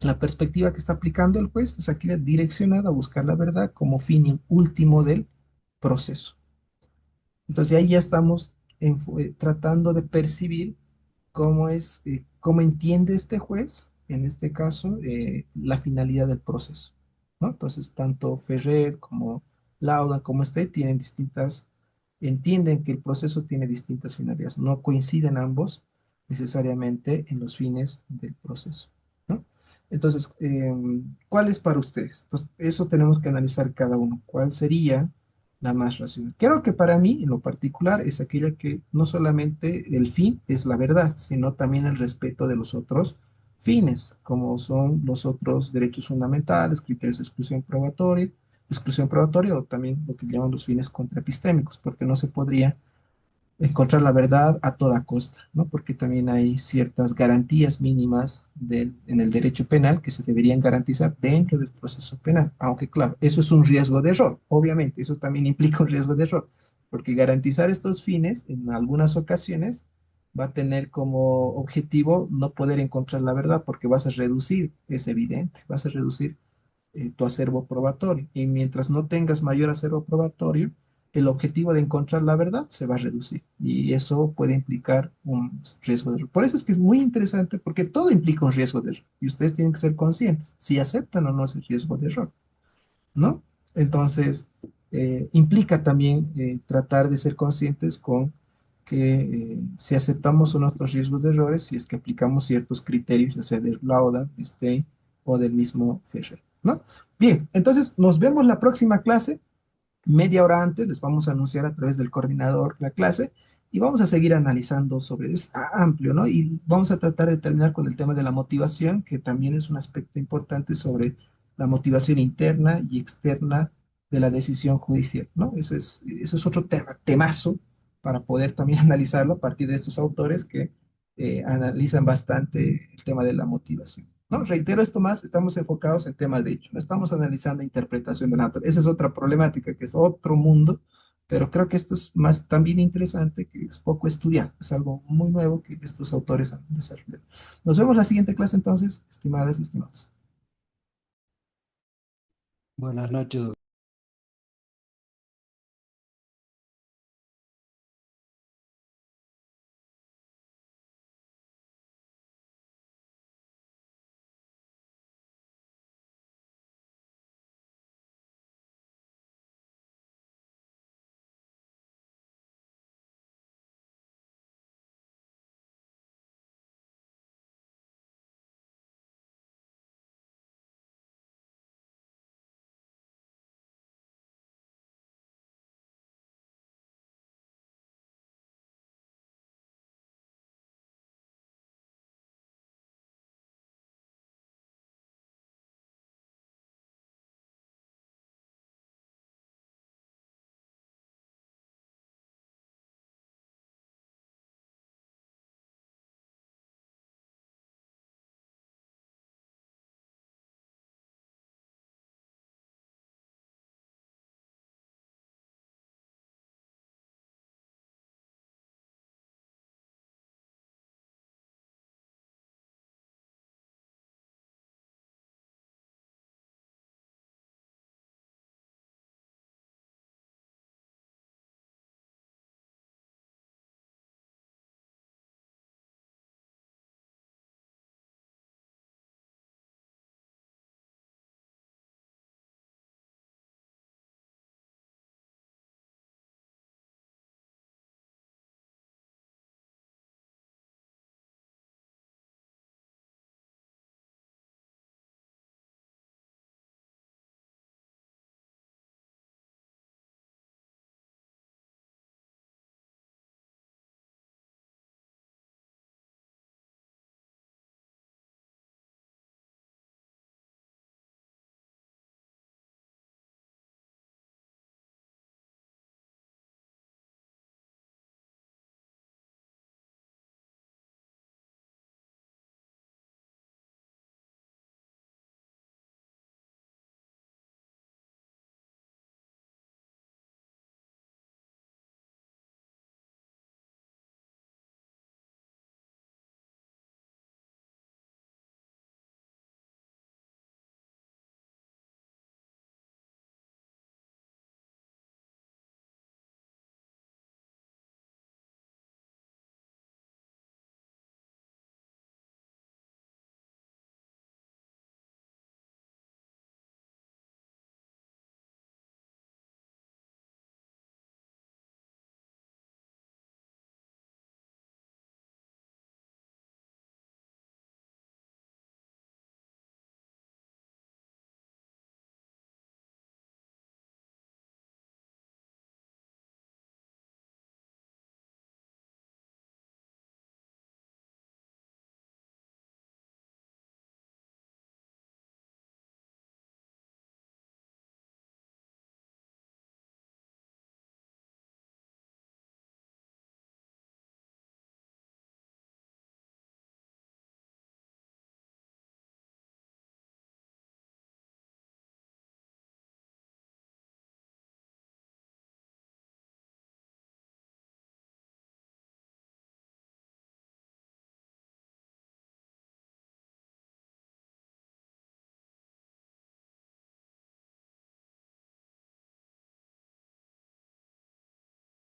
la perspectiva que está aplicando el juez es aquí direccionada a buscar la verdad como fin último del proceso. Entonces ahí ya estamos tratando de percibir cómo entiende este juez, en este caso, la finalidad del proceso, ¿no? Entonces, tanto Ferrer como Lauda como este entienden que el proceso tiene distintas finalidades, no coinciden ambos necesariamente en los fines del proceso, ¿no? Entonces, ¿cuál es para ustedes? Entonces, eso tenemos que analizar cada uno. ¿Cuál sería la más racional? Creo que para mí, en lo particular, es aquella que no solamente el fin es la verdad, sino también el respeto de los otros fines, como son los otros derechos fundamentales, criterios de exclusión probatoria o también lo que llaman los fines contraepistémicos, porque no se podría encontrar la verdad a toda costa, ¿no? Porque también hay ciertas garantías mínimas en el derecho penal que se deberían garantizar dentro del proceso penal, aunque claro, eso es un riesgo de error, obviamente, eso también implica un riesgo de error, porque garantizar estos fines en algunas ocasiones va a tener como objetivo no poder encontrar la verdad, porque vas a reducir, es evidente, vas a reducir tu acervo probatorio. Y mientras no tengas mayor acervo probatorio, el objetivo de encontrar la verdad se va a reducir y eso puede implicar un riesgo de error. Por eso es que es muy interesante porque todo implica un riesgo de error y ustedes tienen que ser conscientes si aceptan o no ese riesgo de error, ¿no? Entonces, implica también tratar de ser conscientes con que si aceptamos o no nuestros riesgos de errores, si es que aplicamos ciertos criterios, ya sea de Lauda, Stein o del mismo Fisher, ¿no? Bien, entonces nos vemos la próxima clase. Media hora antes les vamos a anunciar a través del coordinador la clase y vamos a seguir analizando sobre, es amplio, ¿no? Y vamos a tratar de terminar con el tema de la motivación, que también es un aspecto importante sobre la motivación interna y externa de la decisión judicial, ¿no? Eso es otro tema, temazo, para poder también analizarlo a partir de estos autores que analizan bastante el tema de la motivación. No, reitero esto más, estamos enfocados en temas de hecho, no estamos analizando interpretación de la naturaleza. Esa es otra problemática, que es otro mundo Pero creo que esto es más también interesante, que es poco estudiado, es algo muy nuevo que estos autores han desarrollado. Nos vemos la siguiente clase entonces, estimadas y estimados. Buenas noches.